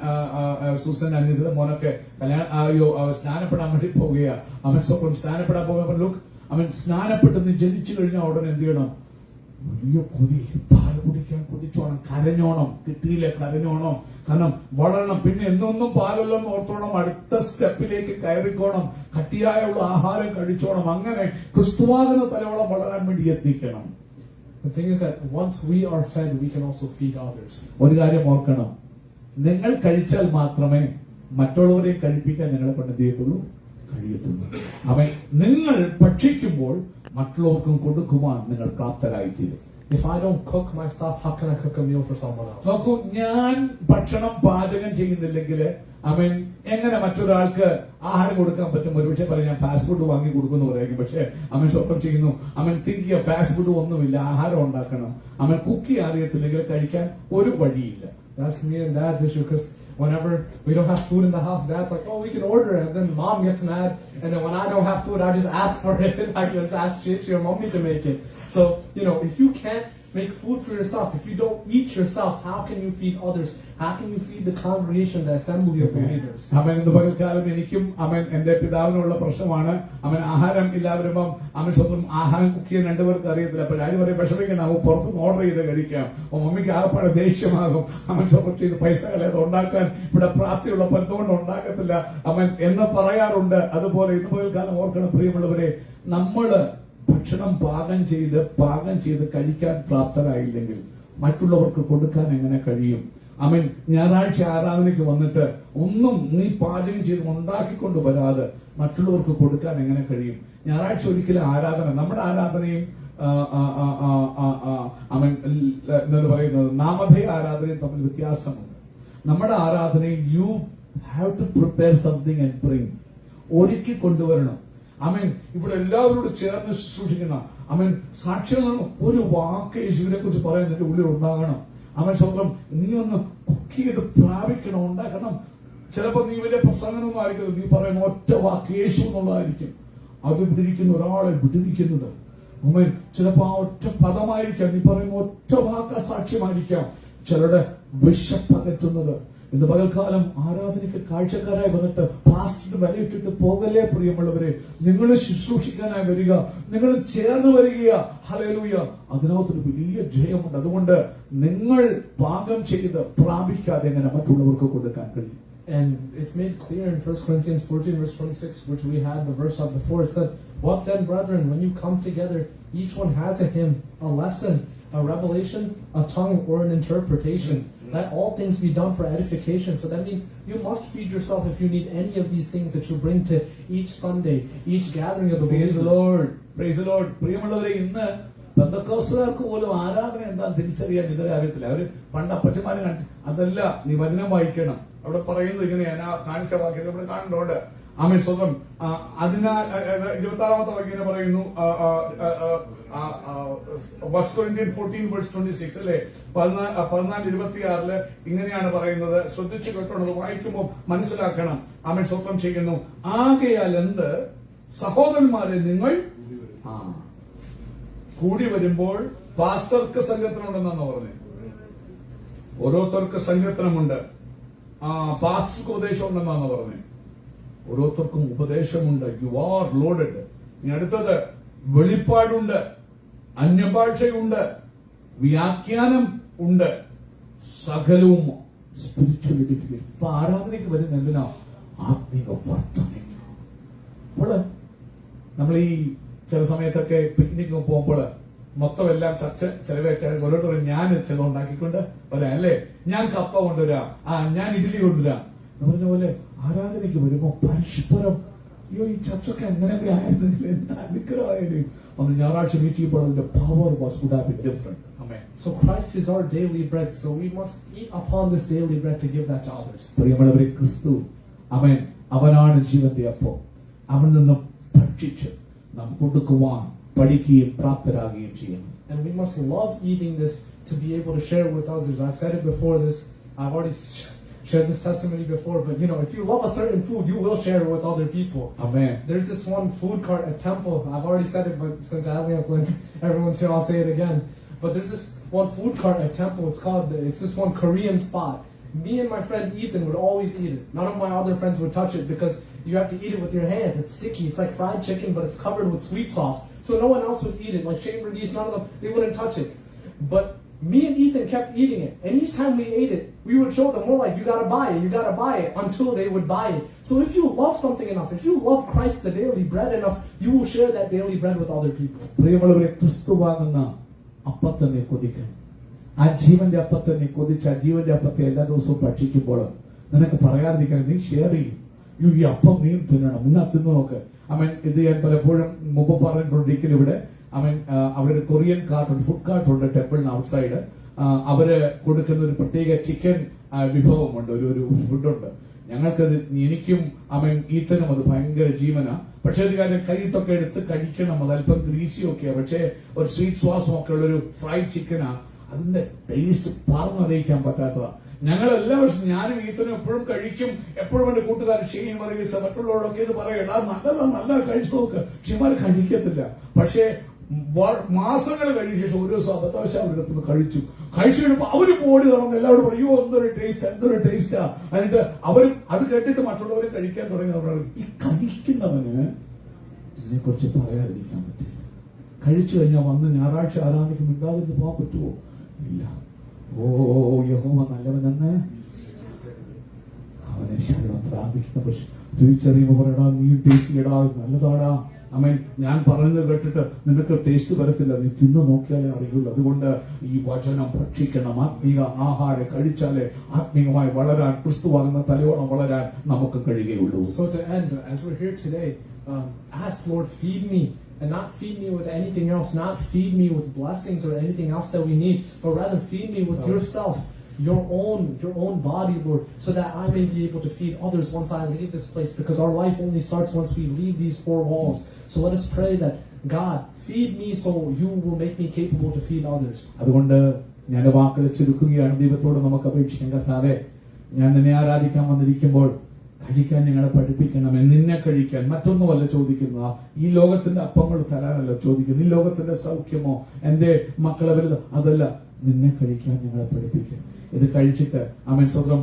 സൂസൻ അനിത മോനൊക്കെ സ്നാനപ്പെടാൻ വേണ്ടി പോവുകയാ. അവൻ സ്വപ്നം സ്നാനപ്പെടാൻ പോകുമ്പോൾ ലുക്ക്, അവൻ സ്നാനപ്പെട്ട് നീ ജനിച്ചു കഴിഞ്ഞാൽ ഉടനെ എന്ത് ചെയ്യണം? വലിയ കൊതി, പാല് കുടിക്കാൻ കൊതിച്ചോണം, കരഞ്ഞോണം, കിട്ടിയില്ല കരഞ്ഞോണം, കാരണം വളരണം. പിന്നെ എന്നൊന്നും പാലല്ലെന്ന് ഓർത്തോണം, അടുത്ത സ്റ്റെപ്പിലേക്ക് കയറിക്കോണം, കട്ടിയായുള്ള ആഹാരം കഴിച്ചോണം. അങ്ങനെ ക്രിസ്തുവാകുന്ന തലയോളം വളരാൻ വേണ്ടി എത്തിക്കണം. The thing is that once we are fed, we can also feed others. ഒരു കാര്യം ഓർക്കണം, നിങ്ങൾ കഴിച്ചാൽ മാത്രമേ മറ്റുള്ളവരെ കഴിപ്പിക്കാൻ നിങ്ങളെ കൊണ്ട് എന്ത് ചെയ്യത്തുള്ളൂ, കഴിയത്തുള്ളൂ. അവൻ നിങ്ങൾ ഭക്ഷിക്കുമ്പോൾ മറ്റുള്ളവർക്കും കൊടുക്കുവാൻ നിങ്ങൾ പ്രാപ്തരായിത്തീരും. If I don't cook myself, how can I cook a meal for someone else? നോക്കൂ, ഞാൻ ഭക്ഷണം പാചകം ചെയ്യുന്നില്ലെങ്കിൽ അവൻ എങ്ങനെ മറ്റൊരാൾക്ക് ആഹാരം കൊടുക്കാൻ പറ്റും? ഒരുപക്ഷെ പറയും ഞാൻ ഫാസ്റ്റ് ഫുഡ് വാങ്ങി കൊടുക്കുന്നു പറയായിരിക്കും. പക്ഷെ അവൻ സ്വപ്നം ചെയ്യുന്നു, അവൻ തിങ്ക് ചെയ്യുക ഫാസ്റ്റ് ഫുഡ് ഒന്നുമില്ല, ആഹാരം ഉണ്ടാക്കണം. അവൻ കുക്ക് അറിയത്തില്ലെങ്കിൽ കഴിക്കാൻ ഒരു വഴിയില്ല. That's me and Dad's issue, because whenever we don't have food in the house, Dad's like, oh, we can order it. And then Mom gets mad. And then when I don't have food, I just ask for it. I just ask Chichi or Mommy to make it. So, if you can't make food for yourself, if you don't eat yourself, how can you feed others? How can you feed the congregation, the assembly of believers? അവൻ ഇന്ന് പകൽക്കാലം എനിക്കും എന്റെ പിതാവിനുള്ള പ്രശ്നമാണ്. അവൻ ആഹാരം ഇല്ലാതെ അവൻ സ്വന്തം ആഹാരം കുക്ക് ചെയ്യാൻ രണ്ടുപേർക്ക് അറിയത്തില്ല. അപ്പൊ ഞാൻ പറയും വിഷമിക്കണം, അവൻ പുറത്തുനിന്ന് ഓർഡർ ചെയ്ത് കഴിക്കാം. മമ്മിക്ക് ആകപ്പാടെ ദേഷ്യമാകും. അവൻ സ്വന്തം ചെയ്ത് പൈസ കളയാതെ ഉണ്ടാക്കാൻ ഇവിടെ പ്രാപ്തിയുള്ളപ്പോൾ എന്തുകൊണ്ട് ഉണ്ടാക്കത്തില്ല അവൻ എന്ന് പറയാറുണ്ട്. അതുപോലെ ഇന്ന് പകൽക്കാലം ഓർക്കണം പ്രിയമുള്ളവരെ, നമ്മള് ഭക്ഷണം പാകം ചെയ്ത് കഴിക്കാൻ പ്രാപ്തരായില്ലെങ്കിൽ മറ്റുള്ളവർക്ക് കൊടുക്കാൻ എങ്ങനെ കഴിയും? അവൻ ഞായറാഴ്ച ആരാധനയ്ക്ക് വന്നിട്ട് ഒന്നും നീ പാചകം ചെയ്ത് ഉണ്ടാക്കിക്കൊണ്ട് വരാതെ മറ്റുള്ളവർക്ക് കൊടുക്കാൻ എങ്ങനെ കഴിയും? ഞായറാഴ്ച ഒരിക്കലും ആരാധന, നമ്മുടെ ആരാധനയും അവൻ എന്ന് പറയുന്നത് നാമധേയ ആരാധനയും തമ്മിൽ വ്യത്യാസമുണ്ട്. നമ്മുടെ ആരാധനയിൽ you have to prepare something and bring, ഒരുക്കി കൊണ്ടുവരണം. അവൻ ഇവിടെ എല്ലാവരോടും ചേർന്ന് ശുശ്രൂഷിക്കുന്ന അവൻ സാക്ഷികൾ ഒരു വാക്ക് യേശുവിനെ കുറിച്ച് പറയാൻ നിന്റെ ഉള്ളിൽ ഉണ്ടാകണം. അവൻ സ്വന്തം നീ ഒന്ന് കുക്ക് ചെയ്ത് പ്രാപിക്കണം, ഉണ്ടാക്കണം. ചിലപ്പോ നീ വലിയ പ്രസംഗനൊന്നും ആയിരിക്കും, നീ പറയുന്ന ഒറ്റ വാക്ക് യേശു എന്നുള്ളതായിരിക്കും. അത് വിടുവിക്കുന്ന ഒരാളെ വിടുവിക്കുന്നത്. അവൻ ചിലപ്പോ ആ ഒറ്റ പദമായിരിക്കാം, നീ പറയുന്ന ഒറ്റ വാക്ക സാക്ഷ്യമായിരിക്കാം. ചിലരുടെ വിശപ്പകറ്റുന്നത്. ഇന്ന് പകൽക്കാലം ആരാധനയ്ക്ക് കാഴ്ചക്കാരായി വന്നിട്ട് പാസ്റ്റിന് വിലയിട്ടിട്ട് പോകല്ലേ പ്രിയമുള്ളവരെ. നിങ്ങൾ ശുശ്രൂഷിക്കാനായി വരിക, നിങ്ങൾ ചേർന്ന് വരിക. ഹല്ലേലൂയ, അതിനകത്തൊരു വലിയ ജയമുണ്ട്. അതുകൊണ്ട് നിങ്ങൾ പാകം ചെയ്ത് പ്രാപിക്കാതെ എങ്ങനെ മറ്റുള്ളവർക്ക് കൊടുക്കാൻ കഴിയും? And it's made clear in 1 Corinthians 14 verse 26, which we had the verse of before. It said, what then, brethren, when you come together, each one has a hymn, a lesson, a revelation, a tongue, or an interpretation. Let all things be done for edification. So that means you must feed yourself if you need any of these things that you bring to each Sunday, each gathering of the believers. Praise the Lord. Praise the Lord. പ്രിയമുള്ളവരെ, ഇന്ന് പെന്തക്കോസ്തുകാർക്ക് പോലും ആരാധന എന്താ തിരിച്ചറിയാൻ ഇതുവരെ അറിയത്തില്ല. അവര് പണ്ട് അപ്പച്ചമാര് കാണിച്ചു, അതല്ല നീ വചനം വായിക്കണം. അവിടെ പറയുന്നത് ഇങ്ങനെയാണ്, ആ കാണിച്ച വാക്യം നമ്മൾ കാണുന്നുണ്ട്. ആമേൻ സ്വന്തം. അതിനാൽ 26ാമത്തെ വാക്യം പറയുന്നു, 1 Corinthians 14:26 അല്ലെ, 14:26 ഇങ്ങനെയാണ് പറയുന്നത്. ശ്രദ്ധിച്ചു കേട്ടോണത്, വായിക്കുമ്പോൾ മനസ്സിലാക്കണം. ആമേൻ സ്വന്തം ചെയ്യുന്നു. ആകയാൽ എന്ത് സഹോദരന്മാരെ, നിങ്ങൾ കൂടി വരുമ്പോൾ പാസ്റ്റർക്ക് സങ്കീർത്തനമുണ്ടെന്നാണ് പറഞ്ഞത്. ഓരോരുത്തർക്ക് സങ്കീർത്തനമുണ്ട്, പാസ്റ്റർക്ക് ഉപദേശം ഉണ്ടെന്നാണ് പറഞ്ഞത്. ഓരോരുത്തർക്കും ഉപദേശമുണ്ട്. You are loaded. ഇനി അടുത്തത് വെളിപ്പാടുണ്ട്, അന്യഭാഷയുണ്ട്, വ്യാഖ്യാനം ഉണ്ട്, സകലവും സ്പിരിച്വൽ എഡിഫിക്കേഷൻ. ഇപ്പൊ ആരാധനയ്ക്ക് വരുന്ന എന്തിനാ? ആത്മീക വർദ്ധനയ്ക്ക്. അപ്പോൾ നമ്മൾ ഈ ചില സമയത്തൊക്കെ പിക്നിക്ക് പോകുമ്പോൾ മൊത്തം എല്ലാം ചർച്ച ചെലവേറ്റാൽ ഓരോരുത്തരും ഞാൻ ചില ഉണ്ടാക്കിക്കൊണ്ട് വരാം, അല്ലേ? ഞാൻ കപ്പ കൊണ്ടുവരാം, ഞാൻ ഇഡ്ഡലി കൊണ്ടുവരാം എന്ന് പറഞ്ഞ പോലെ ആരാധനയ്ക്ക് വരുമ്പോ പരസ്പരം അയ്യോ ഈ ചർച്ചൊക്കെ എങ്ങനെയൊക്കെ ആയിരുന്നെങ്കിൽ എന്താ അനുഗ്രഹമായാലും ഒന്ന് ഞായറാഴ്ച മീറ്റ് ചെയ്യുമ്പോൾ അതിന്റെ power would have been different. ആമേൻ. So Christ is our daily bread, so we must eat upon this daily bread to give that to others. പ്രിയമുള്ളവരെ, ക്രിസ്തു അവൻ അവനാണ് ജീവന്റെ അപ്പം. അവൻ നിന്ന് ഭക്ഷിച്ച് നാം കൊടുക്കുവാൻ പഠിക്കുകയും പ്രാപ്തരാകുകയും ചെയ്യണം. And we must love eating this to be able to share it with others. I've said it before this. I've already shared this testimony before, but you know, if you love a certain food, you will share it with other people. Amen. There's this one food cart at Temple. I've already said it, but since I haven't, everyone's here, I'll say it again. But there's this one food cart at Temple. It's this one Korean spot. Me and my friend Ethan would always eat it. None of my other friends would touch it because you have to eat it with your hands. It's sticky. It's like fried chicken, but it's covered with sweet sauce. So no one else would eat it. Like Shane Verdees, none of them, they wouldn't touch it. But me and Ethan kept eating it. And each time we ate it, we would show them, more like, you gotta buy it, until they would buy it. So if you love something enough, if you love Christ, the daily bread, enough, you will share that daily bread with other people. പ്രിയമുള്ളവരെ, ക്രിസ്തുവാകുന്ന അപ്പത്തെ നീ കൊതിക്കണം. ആ ജീവന്റെ അപ്പത്തെ നീ കൊതിച്ച് ആ ജീവന്റെ അപ്പത്തെ എല്ലാ ദിവസവും ഭക്ഷിക്കുമ്പോൾ നിനക്ക് പറയാതിരിക്കാൻ നീ ഷെയർ ചെയ്യും. ഈ അപ്പം നീ തിന്നണം, ഇന്ന് തിന്നു നോക്ക്. ഇത് ഞാൻ പലപ്പോഴും മുമ്പ് പറഞ്ഞിട്ടുണ്ട്. ഇവിടെ അവിടെ ഒരു കൊറിയൻ കാർട്ടുണ്ട്, ഫുഡ് കാർട്ടുണ്ട് ടെമ്പിളിന് ഔട്ട്സൈഡ്. അവര് കൊടുക്കുന്ന ഒരു പ്രത്യേക ചിക്കൻ വിഭവമുണ്ട്, ഒരു ഫുഡുണ്ട്. ഞങ്ങൾക്കത്, എനിക്കും ഈത്തനും അത് ഭയങ്കര ജീവനാ. പക്ഷെ ഒരു കാര്യം, കൈത്തൊക്കെ എടുത്ത് കഴിക്കണം. അത് അല്പം ഗ്രീസിയൊക്കെയാ, പക്ഷെ ഒരു സ്വീറ്റ് ശ്വാസം ഒക്കെ ഉള്ള ഒരു ഫ്രൈഡ് ചിക്കനാ. അതിന്റെ ടേസ്റ്റ് പറഞ്ഞറിയിക്കാൻ പറ്റാത്തതാ. ഞങ്ങൾ എല്ലാ വർഷവും, ഞാനും ഈത്തനും എപ്പോഴും കഴിക്കും. എപ്പോഴും എന്റെ കൂട്ടുകാരൻ ഷെയ്ൻ വർഗീസ് മറ്റുള്ളവരൊക്കെ ഇത് പറയടാ നല്ല കഴിച്ചു നോക്ക്. ഷിമാർ കഴിക്കത്തില്ല. പക്ഷേ മാസങ്ങൾ കഴിഞ്ഞ ശേഷം ഒരു ദിവസം അബദ്ധവശാൽ അവരുടെ അടുത്ത് കഴിച്ചു കഴിയുമ്പോ അവര് ഓടി നടന്ന് എല്ലാവരും പറയോ എന്തൊരു ടേസ്റ്റാ. എന്നിട്ട് അവരും അത് കേട്ടിട്ട് മറ്റുള്ളവരും കഴിക്കാൻ തുടങ്ങി. ഈ കഴിക്കുന്നവന് ഇതിനെ കുറിച്ച് പറയാതിരിക്കാൻ പറ്റില്ല. കഴിച്ചു കഴിഞ്ഞാൽ വന്ന് ഞായറാഴ്ച ആരാധനയ്ക്ക് മിണ്ടാതിന് പോകാൻ പറ്റുമോ? ഇല്ല. ഓ യഹോവ നല്ലവനെന്ന് അവനെ ശരണം പ്രാപിക്കുന്ന. പക്ഷെ തിരിച്ചറിയുമ്പോ പറയടാ നീ ടേസ്റ്റ് ചെയ്യടാ, നല്ലതാടാ. ഞാൻ പറയുന്നത് കേട്ടിട്ട് നിനക്ക് ടേസ്റ്റ് വരത്തില്ല, നീ തിന്നു നോക്കിയാലേ അറിയുള്ളൂ. അതുകൊണ്ട് ഈ വചനം ഭക്ഷിക്കണം. ആത്മീയ ആഹാരം കഴിച്ചാലേ ആത്മീയമായി വളരാൻ, ക്രിസ്തുവാകുന്ന തലയോളം വളരാൻ നമുക്ക് കഴിയുകയുള്ളൂ. So to end, as we're here today, ask Lord, feed me. And not feed me with anything else, not feed me with blessings or anything else that we need, but rather feed me with yourself, your own body, Lord, so that I may be able to feed others once I leave this place, because our life only starts once we leave these four walls. So let us pray that, God, feed me so you will make me capable to feed others. അതുകൊണ്ട് ഞാൻ വാക്കുകൾ ചുരുക്കുകയാണ്. ദൈവത്തോട് നമുക്ക് അപേക്ഷിക്കാം, കർത്താവേ, ഞാൻ നിന്നെ ആരാധിക്കാൻ വന്നിരിക്കുമ്പോൾ കഴിക്കാൻ ഞങ്ങളെ പഠിപ്പിക്കണമേ. നിന്നെ കഴിക്കാൻ, മറ്റൊന്നുമല്ല ചോദിക്കുന്ന. ഈ ലോകത്തിന്റെ അപ്പങ്ങൾ തരാനല്ല ചോദിക്കുന്നത്. ഈ ലോകത്തിന്റെ സൗഖ്യമോ എന്റെ മക്കളെ വലുത് അതല്ല, നിന്നെ കഴിക്കാൻ ഞങ്ങളെ പഠിപ്പിക്കും. ഇത് കഴിച്ചിട്ട് സ്വന്തം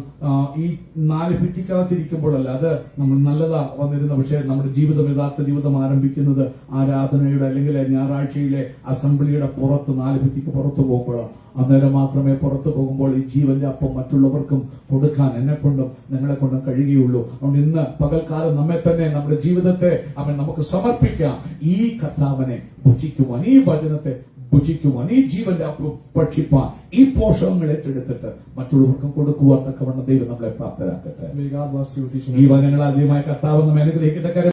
ഈ 4 ഭിത്തിക്കകത്തിരിക്കുമ്പോഴല്ല, അത് നമ്മൾ നല്ലതാ വന്നിരുന്ന. പക്ഷെ നമ്മുടെ ജീവിതം, യഥാർത്ഥ ജീവിതം ആരംഭിക്കുന്നത് ആരാധനയുടെ അല്ലെങ്കിൽ ഞായറാഴ്ചയിലെ അസംബ്ലിയുടെ പുറത്ത്, 4 ഭിത്തിക്ക് പുറത്തു പോകുമ്പോഴാണ്. അന്നേരം മാത്രമേ പുറത്തു പോകുമ്പോൾ ഈ ജീവന്റെ അപ്പം മറ്റുള്ളവർക്കും കൊടുക്കാൻ എന്നെ കൊണ്ടും നിങ്ങളെ കൊണ്ടും കഴിയുകയുള്ളൂ. അതുകൊണ്ട് ഇന്ന് പകൽക്കാലം നമ്മെ തന്നെ, നമ്മുടെ ജീവിതത്തെ നമുക്ക് സമർപ്പിക്കാം. ഈ കർത്താവിനെ ഭുജിക്കുവാൻ, ഈ വചനത്തെ ഭുജിക്കുവാൻ, ഈ ജീവന്റെ അപ്പം ഭക്ഷിപ്പാൻ, ഈ പോഷകങ്ങൾ ഏറ്റെടുത്തിട്ട് മറ്റുള്ളവർക്കും കൊടുക്കുവാൻ തക്കവണ്ണം ദൈവം നമ്മളെ പ്രാപ്തരാക്കട്ടെ. ഈ വചനങ്ങൾ ആദ്യമായി കർത്താവ് നമ്മെ അനുഗ്രഹിക്കട്ടെ.